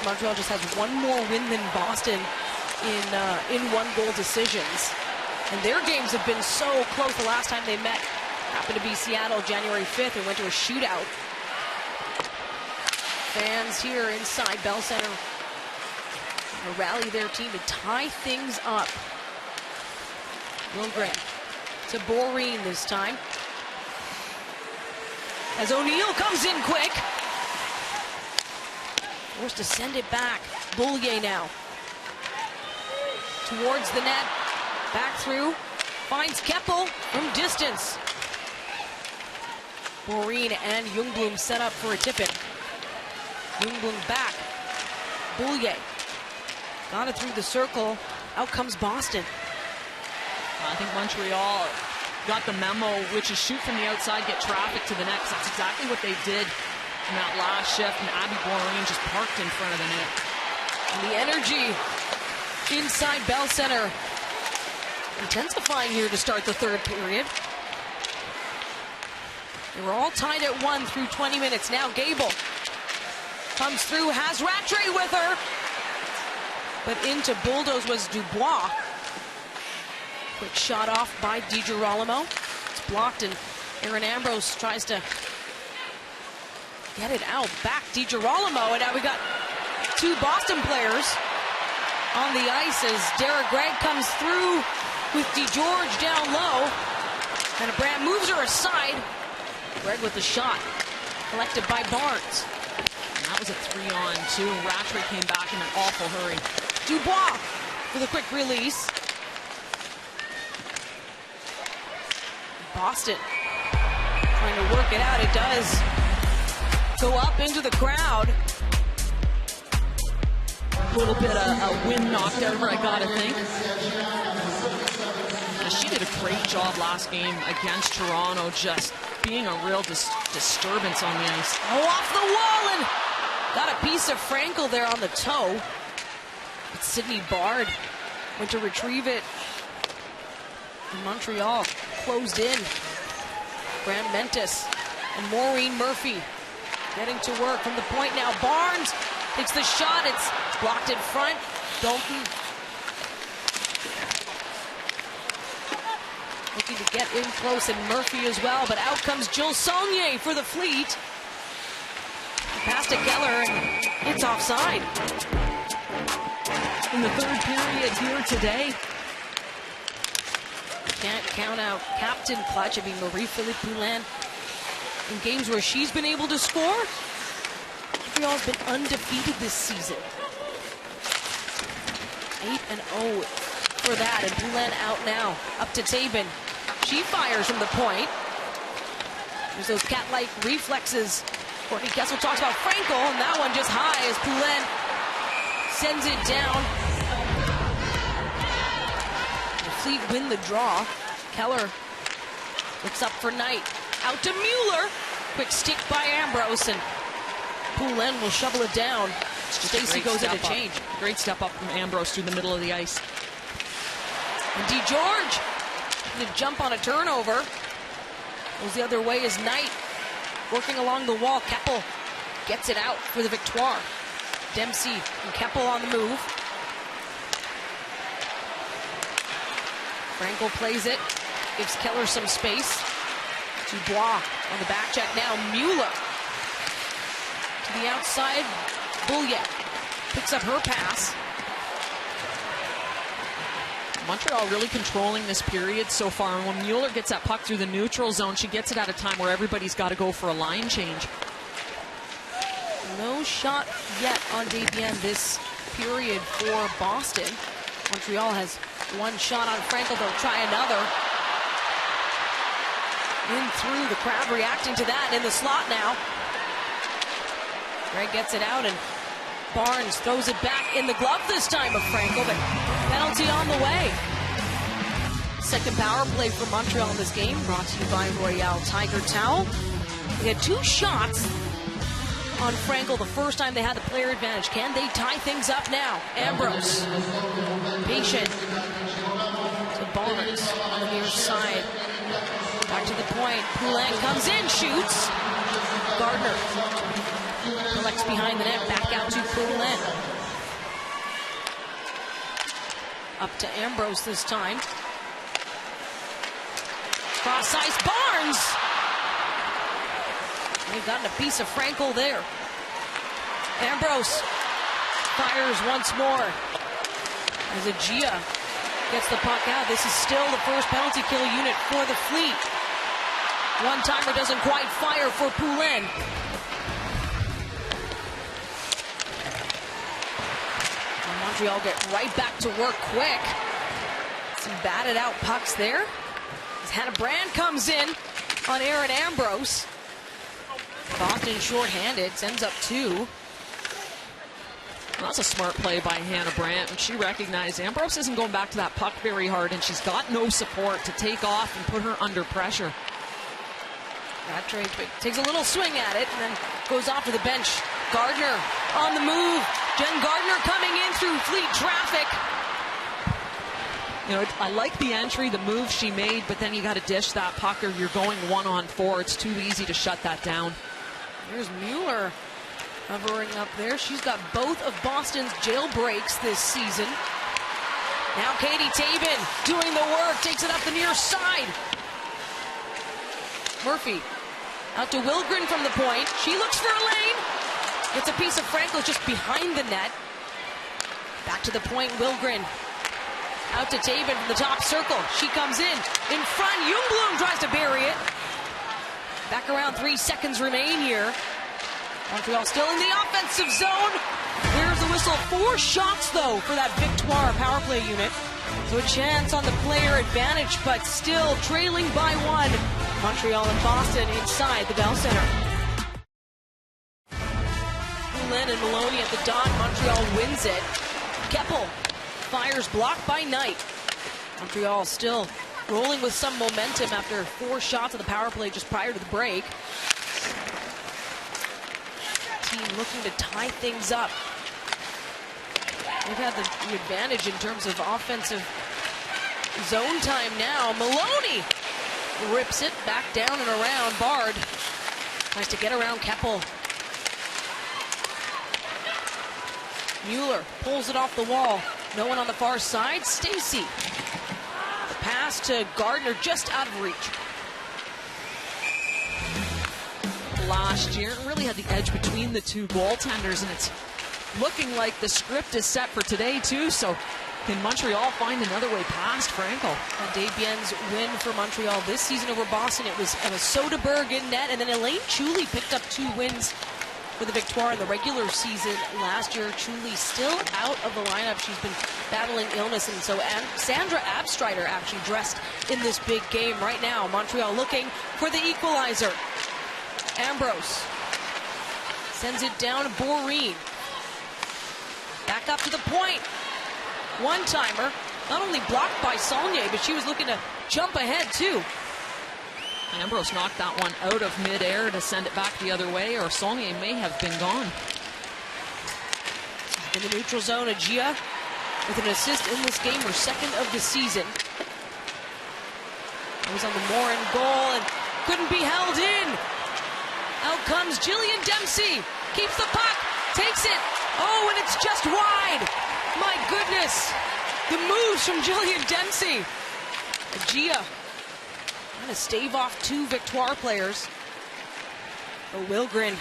Speaker 3: Montreal just has one more win than Boston in one-goal decisions. And their games have been so close. The last time they met happened to be Seattle, January 5th, and went to a shootout. Fans here inside Bell Center rally their team to tie things up. Lundgren to Boreen this time. As O'Neill comes in quick. Forced to send it back. Boulier now. Towards the net. Back through. Finds Keppel from distance. Boreen and Ljungblom set up for a tip-in. Ljungblom back. Boulier. Got it through the circle. Out comes Boston.
Speaker 1: I think Montreal got the memo, which is shoot from the outside, get traffic to the net. That's exactly what they did in that last shift, and Abby Boreen just parked in front of the net.
Speaker 3: And the energy inside Bell Center intensifying here to start the third period. They were all tied at 1 through 20 minutes. Now Gable comes through, has Rattray with her, but into bulldoze was Dubois. Quick shot off by DiGirolamo. It's blocked, and Aaron Ambrose tries to get it out. Back DiGirolamo, and now we got two Boston players on the ice as Derek Gregg comes through with DeGeorge down low. And Brandt moves her aside. Gregg with the shot, collected by Barnes.
Speaker 1: And that was a 3-on-2, and Rattray came back in an awful hurry.
Speaker 3: Dubois with a quick release. Boston trying to work it out. It does go up into the crowd.
Speaker 1: A little bit of a wind knocked out of her, I gotta think. She did a great job last game against Toronto, just being a real disturbance on the ice.
Speaker 3: Oh, off the wall, and got a piece of Frankel there on the toe. But Sydney Bard went to retrieve it. And Montreal closed in. Graham Mentis and Maureen Murphy getting to work from the point now. Barnes takes the shot. It's blocked in front. Dalton looking to get in close, and Murphy as well. But out comes Jill Saulnier for the Fleet. Pass to Keller, and it's offside.
Speaker 1: In the third period here today.
Speaker 3: Can't count out Captain Clutch. I mean, Marie-Philippe Poulin, in games where she's been able to score, Montreal's been undefeated this season. 8-0 for that, and Poulin out now. Up to Tabin. She fires from the point. There's those cat-like reflexes. Courtney Kessel talks about Frankel, and that one just high as Poulin sends it down. Fleet win the draw. Keller looks up for Knight. Out to Mueller. Quick stick by Ambrose, and Poulin will shovel it down. Stacy goes in to change.
Speaker 2: Great step up from Ambrose through the middle of the ice.
Speaker 3: And DeGeorge to jump on a turnover. Goes the other way is Knight working along the wall. Keppel gets it out for the Victoire. Dempsey and Keppel on the move. Frankel plays it. Gives Keller some space. Dubois on the back check now. Mueller to the outside. Bouillet picks up her pass.
Speaker 2: Montreal really controlling this period so far. And when Mueller gets that puck through the neutral zone, she gets it at a time where everybody's got to go for a line change.
Speaker 3: No shot yet on Desbiens this period for Boston. Montreal has one shot on Frankel. They'll try another. In through, the crowd reacting to that in the slot now. Greg gets it out and Barnes throws it back in the glove this time of Frankel, but penalty on the way. Second power play for Montreal in this game, brought to you by Royale Tiger Towel. They had two shots on Frankel the first time they had the player advantage. Can they tie things up now? Ambrose, patient to Barnes on the near side. Back to the point. Poulin comes in, shoots. Gardner collects behind the net. Back out to Poulin. Up to Ambrose this time. Cross ice, Barnes. They've gotten a piece of Frankel there. Ambrose fires once more as Agia gets the puck out. This is still the first penalty kill unit for the Fleet. One-timer doesn't quite fire for Poulin. And Montreal get right back to work quick. Some batted out pucks there. As Hannah Brand comes in on Aaron Ambrose. Boston short-handed, sends up two.
Speaker 2: Well, that's a smart play by Hannah Brandt. And she recognized Ambrose isn't going back to that puck very hard, and she's got no support to take off and put her under pressure.
Speaker 3: Rattray takes a little swing at it and then goes off to the bench. Gardner on the move. Jen Gardner coming in through Fleet traffic.
Speaker 2: You know, I like the entry, the move she made, but then you got to dish that puck or you're going 1-on-4. It's too easy to shut that down.
Speaker 3: There's Mueller hovering up there. She's got both of Boston's jailbreaks this season. Now Katie Tabin doing the work, takes it up the near side. Murphy out to Wilgren from the point. She looks for a lane. Gets a piece of Frankel just behind the net. Back to the point, Wilgren. Out to Tabin from the top circle. She comes in front. Ljungblom tries to bury it. Back around 3 seconds remain here. Montreal still in the offensive zone. There's the whistle. 4 shots, though, for that Victoire power play unit. So a chance on the player advantage, but still trailing by 1. Montreal and Boston inside the Bell Center. Poulin and Maloney at the dot. Montreal wins it. Keppel fires, blocked by Knight. Montreal still rolling with some momentum after 4 shots of the power play just prior to the break. Team looking to tie things up. They've had the advantage in terms of offensive zone time now. Maloney rips it back down and around. Bard tries to get around Keppel. Mueller pulls it off the wall. No one on the far side. Stacy. The pass to Gardner just out of reach.
Speaker 2: Last year really had the edge between the two goaltenders, and it's looking like the script is set for today too. So can Montreal find another way past Frankel?
Speaker 3: And Desbiens' win for Montreal this season over Boston. It was Soderberg in net, and then Elaine Chuli picked up 2 wins for the Victoire in the regular season last year. Chuli still out of the lineup. She's been battling illness, and so Sandra Abstreiter actually dressed in this big game right now. Montreal looking for the equalizer. Ambrose sends it down to Boreen. Back up to the point. One-timer, not only blocked by Saulnier, but she was looking to jump ahead too.
Speaker 2: Ambrose knocked that one out of midair to send it back the other way, or Saulnier may have been gone.
Speaker 3: In the neutral zone, Agia with an assist in this game, her second of the season. It was on the Morin goal and couldn't be held in. Out comes Jillian Dempsey. Keeps the puck, takes it. Oh, and it's just wide. My goodness. The moves from Jillian Dempsey. Agia trying to stave off two Victoire players. But Wilgren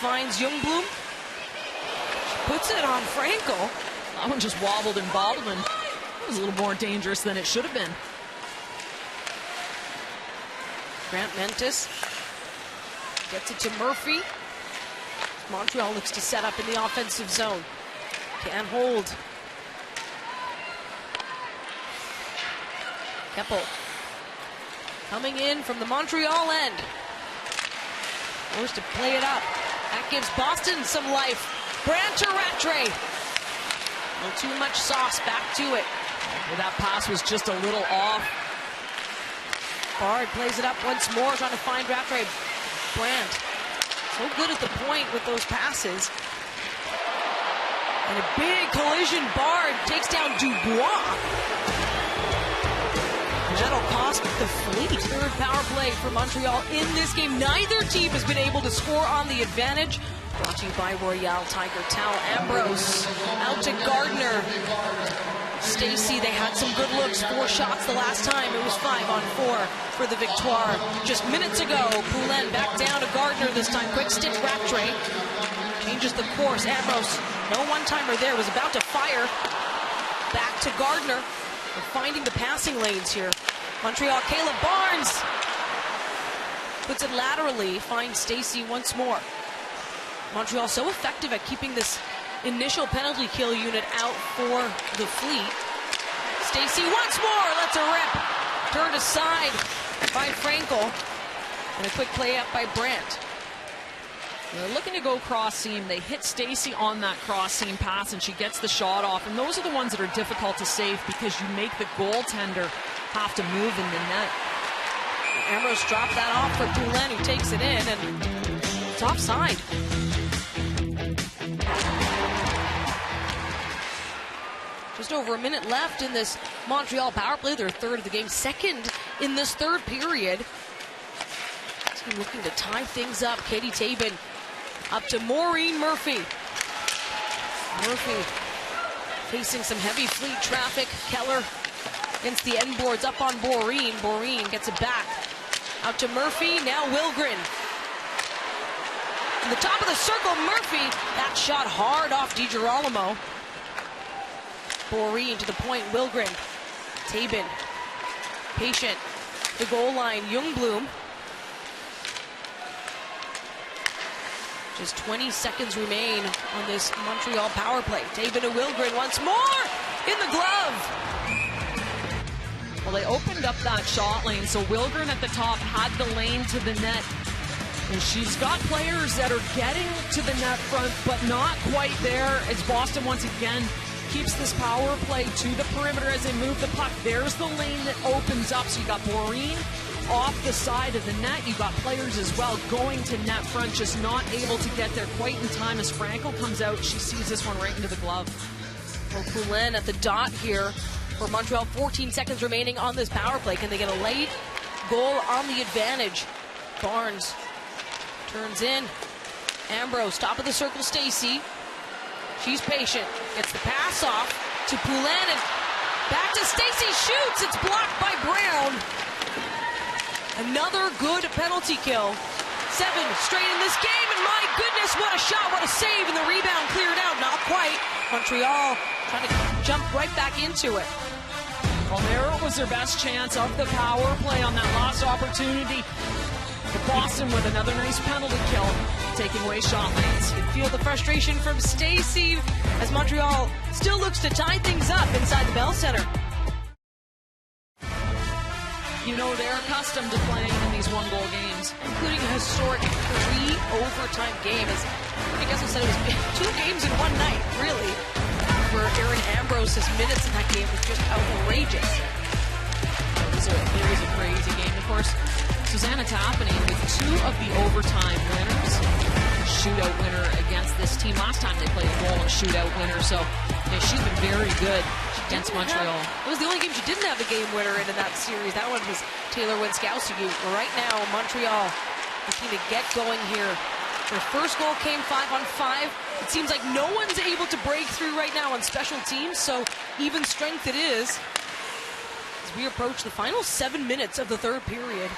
Speaker 3: finds Youngblum. She puts it on Frankel.
Speaker 1: That one just wobbled and bobbled, and it was a little more dangerous than it should have been.
Speaker 3: Grant Mentis gets it to Murphy. Montreal looks to set up in the offensive zone. Can't hold. Keppel coming in from the Montreal end. Forced to play it up. That gives Boston some life. Brant to Rattray. A little too much sauce, back to it.
Speaker 1: Well, that pass was just a little off.
Speaker 3: Bard plays it up once more, trying to find Rattray. Brant, so good at the point with those passes. And a big collision. Bard takes down Dubois. That'll cost the Fleet. Third power play for Montreal in this game. Neither team has been able to score on the advantage. Brought to you by Royale Tiger Towel. Ambrose out to Gardner. Stacey, they had some good looks. 4 shots the last time. It was 5-on-4 for the Victoire. Just minutes ago, Poulin back down to Gardner this time. Quick stick, Rattray. Changes the course. Ambrose, no one-timer there. Was about to fire. Back to Gardner. We're finding the passing lanes here. Montreal, Caleb Barnes puts it laterally. Finds Stacey once more. Montreal so effective at keeping this initial penalty kill unit out for the Fleet. Stacey once more lets a rip. Turned aside by Frankel. And a quick play up by Brant.
Speaker 1: They're looking to go cross seam. They hit Stacey on that cross seam pass, and she gets the shot off. And those are the ones that are difficult to save because you make the goaltender have to move in the net.
Speaker 3: Ambrose dropped that off for Poulin, who takes it in, and it's offside. Just over a minute left in this Montreal power play. Their third of the game, second in this third period. Looking to tie things up. Katie Tabin up to Maureen Murphy. Murphy facing some heavy Fleet traffic. Keller against the end boards up on Boreen. Boreen gets it back. Out to Murphy. Now Wilgren. In the top of the circle, Murphy. That shot hard off DiGirolamo. Boreen to the point. Wilgren. Tabin. Patient. The goal line. Youngbloom. Just 20 seconds remain on this Montreal power play. Tabin to Wilgren once more in the glove.
Speaker 1: Well, they opened up that shot lane, so Wilgren at the top had the lane to the net. And she's got players that are getting to the net front, but not quite there, as Boston once again keeps this power play to the perimeter as they move the puck. There's the lane that opens up, so you got Boreen off the side of the net. You got players as well going to net front, just not able to get there quite in time. As Frankel comes out, she sees this one right into the glove.
Speaker 3: Well, Poulin at the dot here for Montreal. 14 seconds remaining on this power play. Can they get a late goal on the advantage? Barnes turns in. Ambrose, top of the circle, Stacey. She's patient. Gets the pass off to Poulin, and back to Stacey. Shoots. It's blocked by Brown. Another good penalty kill. 7 straight in this game, and my goodness, what a shot, what a save, and the rebound cleared out. Not quite. Montreal trying to jump right back into it.
Speaker 1: Well, there was their best chance of the power play on that last opportunity. But Boston with another nice penalty kill, taking away shot lanes.
Speaker 3: You can feel the frustration from Stacey as Montreal still looks to tie things up inside the Bell Center.
Speaker 1: You know they're accustomed to playing in these one-goal games,
Speaker 3: including a historic 3 overtime game. As I guess I said, it was 2 games in one night, really. For Erin Ambrose's minutes in that game was just outrageous.
Speaker 1: It was a crazy game. Of course, Susanna Tapani with 2 of the overtime winners.
Speaker 2: shootout winner against this team. Last time they played a goal and shootout winner, so she's been very good against Montreal.
Speaker 3: It was the only game she didn't have a game winner in that series. That one was Taylor Winskowski. Right now, Montreal looking to get going here. Their first goal came 5-on-5. It seems like no one's able to break through right now on special teams, so even strength it is as we approach the final 7 minutes of the third period.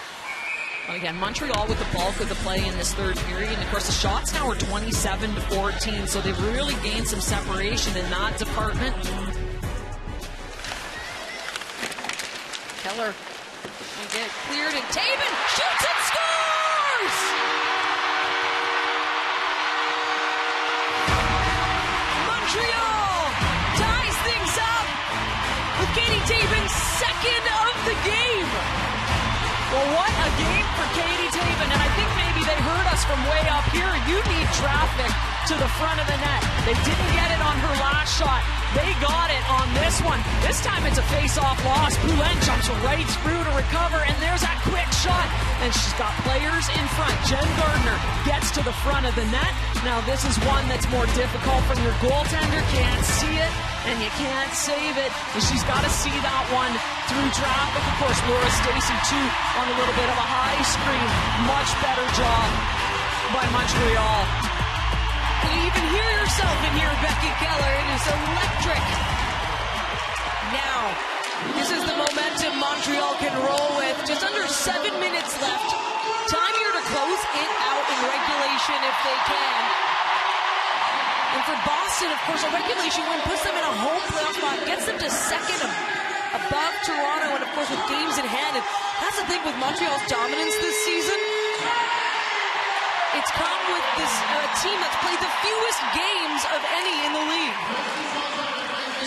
Speaker 2: Again, Montreal with the bulk of the play in this third period. And of course, the shots now are 27-14, so they've really gained some separation in that department.
Speaker 3: Keller will get cleared, and Taven shoots and scores! Montreal ties things up with Katie Taven's second of the game.
Speaker 2: Well, what a game for Katie Taven, and I think maybe they heard us from way up here. You need traffic to the front of the net. They didn't get it on her last shot. They got it on this one. This time it's a face-off loss. Poulin jumps right through to recover, and there's that quick shot. And she's got players in front. Jen Gardner gets to the front of the net. Now this is one that's more difficult from your goaltender. Can't see it, and you can't save it. And she's got to see that one through traffic. Of course, Laura Stacey, too, on a little bit of a high screen. Much better job by Montreal.
Speaker 3: You even hear yourself in here, Becky Keller. It is electric. Now, this is the momentum Montreal can roll with. Just under 7 minutes left. Time here to close it out in regulation if they can. And for Boston, of course, a regulation win puts them in a home playoff spot, gets them to second above Toronto, and of course with games in hand. And that's the thing with Montreal's dominance this season. It's come with this team that's played the fewest games of any in the league.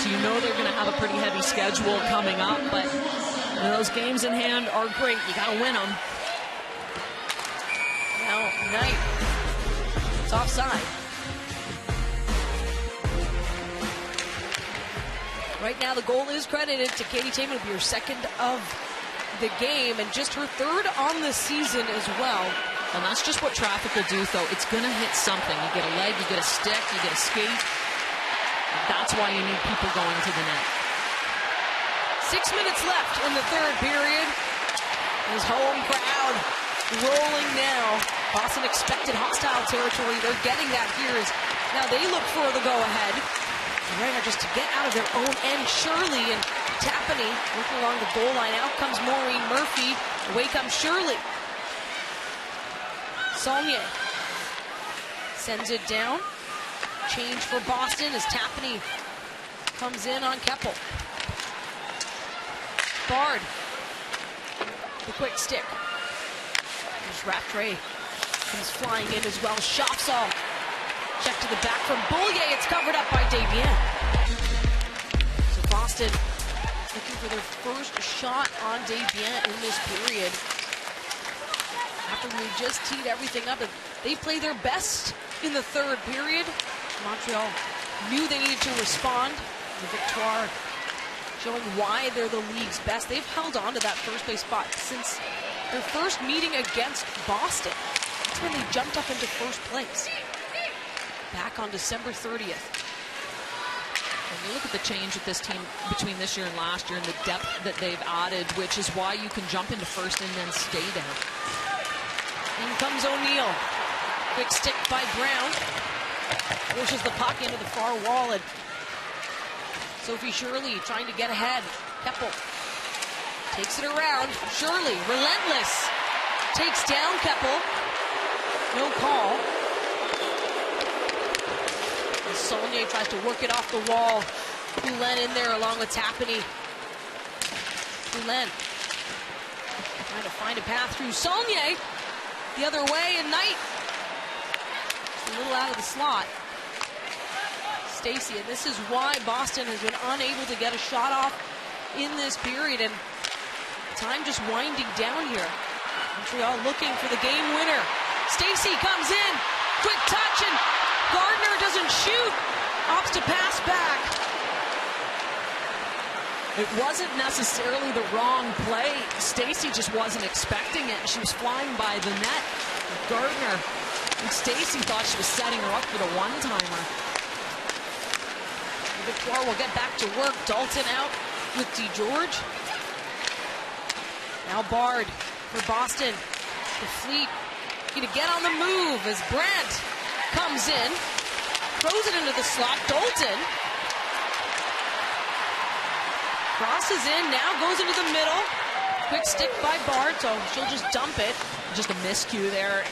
Speaker 2: So you know they're going to have a pretty heavy schedule coming up, but those games in hand are great. You got to win them.
Speaker 3: Now, Knight. It's offside. Right now, the goal is credited to Katie Taven. It'll be her second of the game, and just her third on the season as well.
Speaker 2: And that's just what traffic will do, though. It's going to hit something. You get a leg, you get a stick, you get a skate. That's why you need people going to the net.
Speaker 3: 6 minutes left in the third period. This home crowd rolling now. Boston expected hostile territory. They're getting that here. Now they look for the go-ahead. Right now, just to get out of their own end. Shirley and Tapani working along the goal line. Out comes Maureen Murphy. Away comes Shirley. Saulnier sends it down. Change for Boston as Tapani comes in on Keppel. Bard, the quick stick. There's Rattray, comes flying in as well. Shopsall, check to the back from Beaulieu. It's covered up by Desbiens. So Boston looking for their first shot on Desbiens in this period. After we just teed everything up, they play their best in the third period. Montreal knew they needed to respond. The Victoire showing why they're the league's best. They've held on to that first place spot since their first meeting against Boston. That's when they jumped up into first place. Back on December 30th.
Speaker 2: And you look at the change with this team between this year and last year and the depth that they've added, which is why you can jump into first and then stay there.
Speaker 3: In comes O'Neill. Quick stick by Brown. Pushes the puck into the far wall, and Sophie Shirley trying to get ahead. Keppel takes it around. Shirley, relentless. Takes down Keppel. No call. And Saulnier tries to work it off the wall. Poulin in there along with Tapani. Poulin trying to find a path through. Saulnier the other way, and Knight a little out of the slot. Stacey, and this is why Boston has been unable to get a shot off in this period, and time just winding down here. Montreal looking for the game winner. Stacey comes in, quick touch, and Gardner doesn't shoot. Opts to pass back.
Speaker 2: It wasn't necessarily the wrong play. Stacey just wasn't expecting it. She was flying by the net. Gardner
Speaker 1: Stacy thought she was setting her up for the one-timer.
Speaker 3: Victoire will get back to work. Dalton out with DeGeorge. Now Bard for Boston. The Fleet going to get on the move as Brandt comes in. Throws it into the slot. Dalton crosses in, now goes into the middle. Quick stick by Bard, so she'll just dump it.
Speaker 1: Just a miscue there.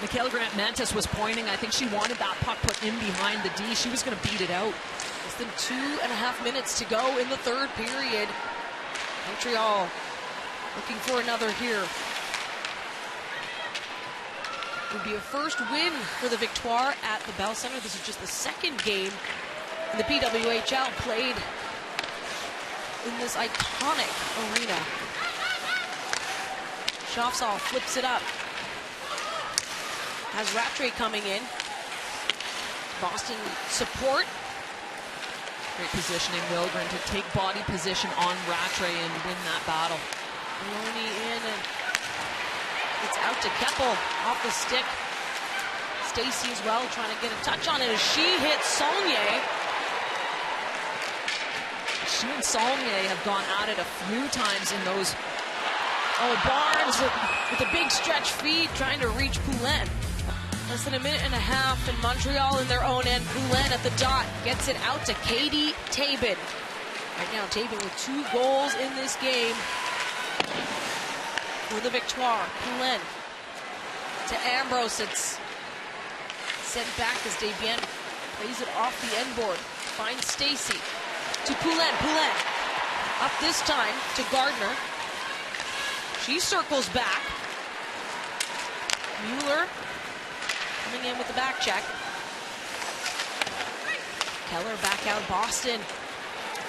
Speaker 1: Michaela Grant-Mantis was pointing. I think she wanted that puck put in behind the D. She was going to beat it out.
Speaker 3: Less than 2.5 minutes to go in the third period. Montreal looking for another here. It would be a first win for the Victoire at the Bell Center. This is just the second game in the PWHL played in this iconic arena. Schaafsal flips it up. Has Rattray coming in. Boston support.
Speaker 1: Great positioning, Wilgren, to take body position on Rattray and win that battle.
Speaker 3: Maloney in, and it's out to Keppel off the stick. Stacy as well trying to get a touch on it as she hits Saulnier.
Speaker 1: She and Saulnier have gone at it a few times in those.
Speaker 3: Oh, Barnes with a big stretch feed trying to reach Poulin. Less than a minute and a half, and Montreal in their own end. Poulin at the dot gets it out to Katie Tabin. Right now, Tabin with 2 goals in this game for the Victoire. Poulin to Ambrose. It's sent back as Desbiens plays it off the end board. Finds Stacy to Poulin. Poulin up this time to Gardner. She circles back. Mueller coming in with the back check. Keller back out. Boston.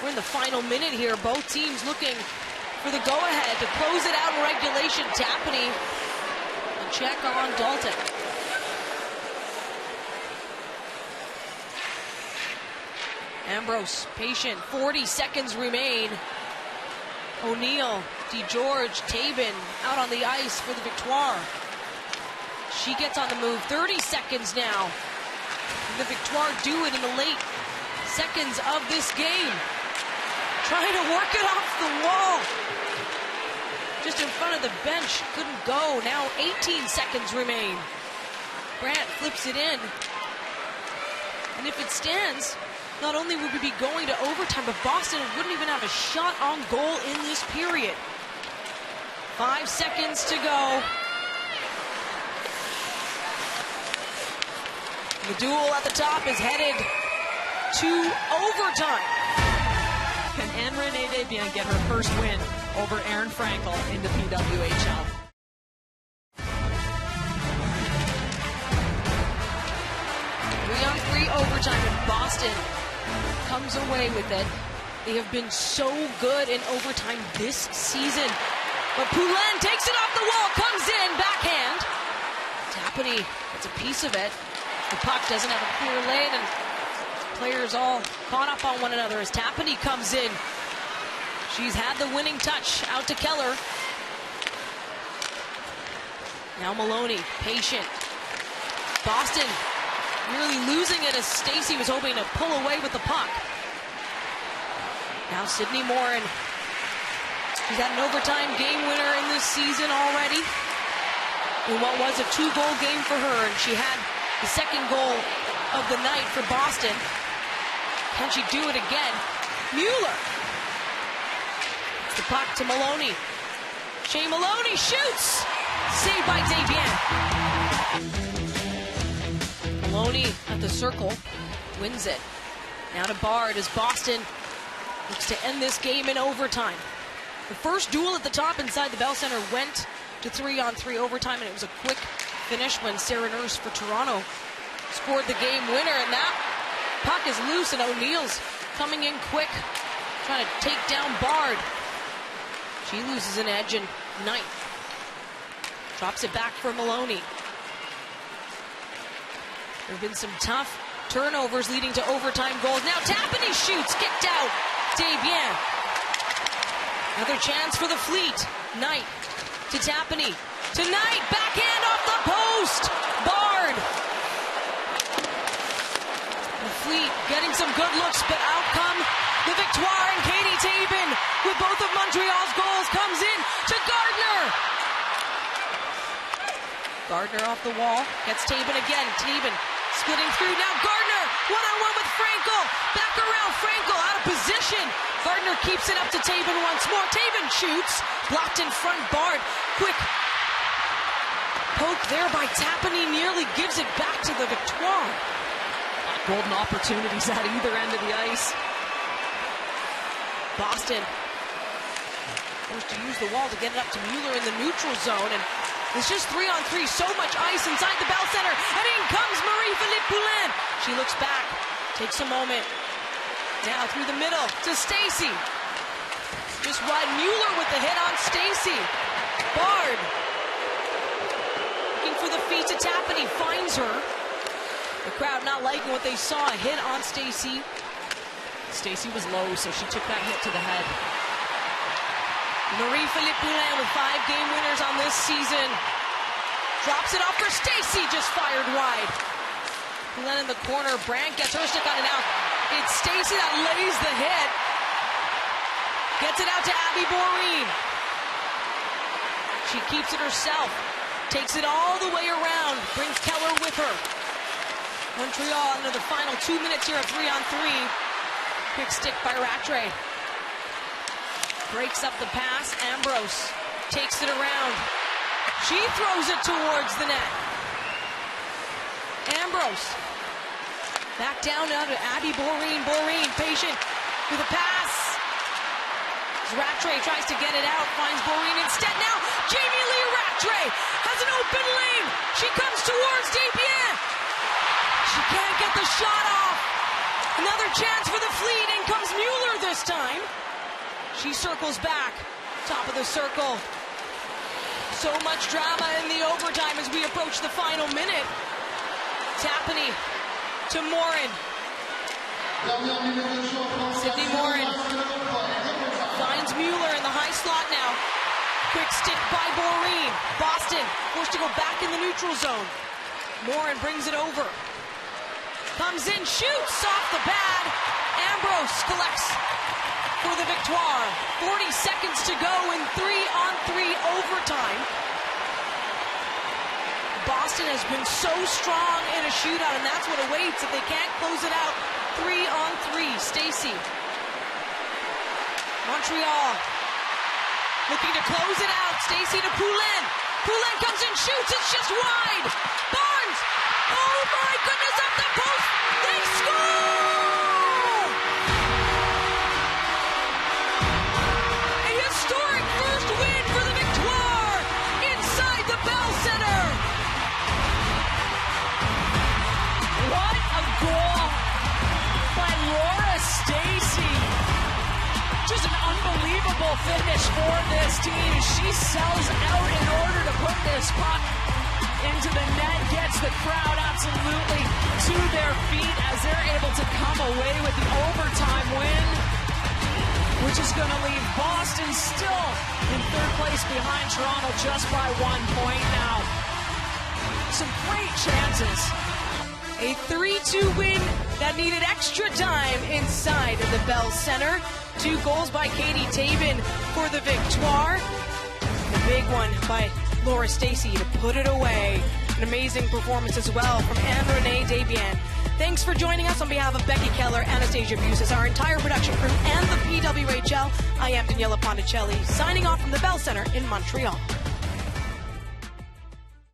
Speaker 3: We're in the final minute here. Both teams looking for the go-ahead to close it out in regulation. Tapany, a check on Dalton. Ambrose, patient. 40 seconds remain. O'Neill, DeGeorge, Tabin out on the ice for the Victoire. She gets on the move. 30 seconds now. And the Victoire do it in the late seconds of this game. Trying to work it off the wall. Just in front of the bench. Couldn't go. Now 18 seconds remain. Brandt flips it in. And if it stands, not only would we be going to overtime, but Boston wouldn't even have a shot on goal in this period. 5 seconds to go. The duel at the top is headed to overtime.
Speaker 1: Can Anne-Renee Desbiens get her first win over Erin Frankel in the PWHL?
Speaker 3: Three overtime, and Boston comes away with it. They have been so good in overtime this season. But Poulin takes it off the wall, comes in, backhand. Tapany gets a piece of it. The puck doesn't have a clear lane, and players all caught up on one another as Tapany comes in. She's had the winning touch out to Keller. Now Maloney, patient. Boston really losing it as Stacy was hoping to pull away with the puck. Now Sydney Morin. She's had an overtime game winner in this season already. In what was a 2-goal game for her, and she had the second goal of the night for Boston. Can she do it again? Mueller. It's the puck to Maloney. Shea Maloney shoots. Saved by Desbiens. Maloney at the circle. Wins it. Now to Bard as Boston looks to end this game in overtime. The first duel at the top inside the Bell Center went to 3-on-3 overtime, and it was a quick finish when Sarah Nurse for Toronto scored the game winner, and that puck is loose, and O'Neill's coming in quick, trying to take down Bard. She loses an edge, and Knight drops it back for Maloney. There have been some tough turnovers leading to overtime goals. Now Tapany shoots, kicked out. Desbiens. Another chance for the Fleet. Knight to Tapany. To Knight, backhand off the post. Bard Gardner off the wall, gets Tabin again. Tabin splitting through now. Gardner one-on-one with Frankel. Back around, Frankel out of position. Gardner keeps it up to Tabin once more. Tabin shoots, blocked in front, barred. Quick poke there by Tapani, nearly gives it back to the Victoire.
Speaker 1: Golden opportunities at either end of the ice.
Speaker 3: Boston forced to use the wall to get it up to Mueller in the neutral zone, and it's just 3-on-3, so much ice inside the Bell Center, and in comes Marie-Philippe Poulin. She looks back, takes a moment, now through the middle to Stacy. Just wide, Mueller with the hit on Stacy. Bard looking for the feet to Tapani, finds her. The crowd not liking what they saw, a hit on Stacy.
Speaker 1: Stacy was low, so she took that hit to the head.
Speaker 3: Marie-Philippe Poulin with 5 game winners on this season. Drops it off for Stacy, just fired wide. Poulin in the corner, Brandt gets her stick on it out. It's Stacy that lays the hit. Gets it out to Abby Boreen. She keeps it herself. Takes it all the way around. Brings Keller with her. Montreal into the final 2 minutes here of 3-on-3. Quick stick by Rattray. Breaks up the pass. Ambrose takes it around. She throws it towards the net. Ambrose. Back down now to Abby Boreen. Boreen patient with a pass. Rattray tries to get it out. Finds Boreen instead. Now Jamie Lee Rattray has an open lane. She comes towards Desbiens. She can't get the shot off. Another chance for the Fleet. In comes Mueller this time. She circles back, top of the circle. So much drama in the overtime as we approach the final minute. Tapani to Morin. Sydney Morin finds Mueller in the high slot now. Quick stick by Boreen. Boston forced to go back in the neutral zone. Morin brings it over. Comes in, shoots off the pad. Ambrose collects for the Victoire. 40 seconds to go in 3-on-3 overtime. Boston has been so strong in a shootout, and that's what awaits if they can't close it out. 3-on-3. Stacy. Montreal looking to close it out. Stacy to Poulin. Poulin comes in, shoots. It's just wide. Barnes. Oh my goodness, up the post. They score! A historic first win for the Victoire inside the Bell Center.
Speaker 2: What a goal by Laura Stacy. Just an unbelievable finish for this team. She sells out in order to put this puck into the net, gets the crowd absolutely to their feet as they're able to come away with the overtime win, which is going to leave Boston still in third place behind Toronto just by 1 point now. Some great chances.
Speaker 3: A 3-2 win that needed extra time inside of the Bell Center. 2 goals by Katie Tabin for the Victoire. The big one by Laura Stacy to put it away. An amazing performance as well from Anne-Renee Desbiens. Thanks for joining us on behalf of Becky Keller, Anastasia Busis, our entire production crew, and the PWHL. I am Daniela Ponticelli, signing off from the Bell Center in Montreal.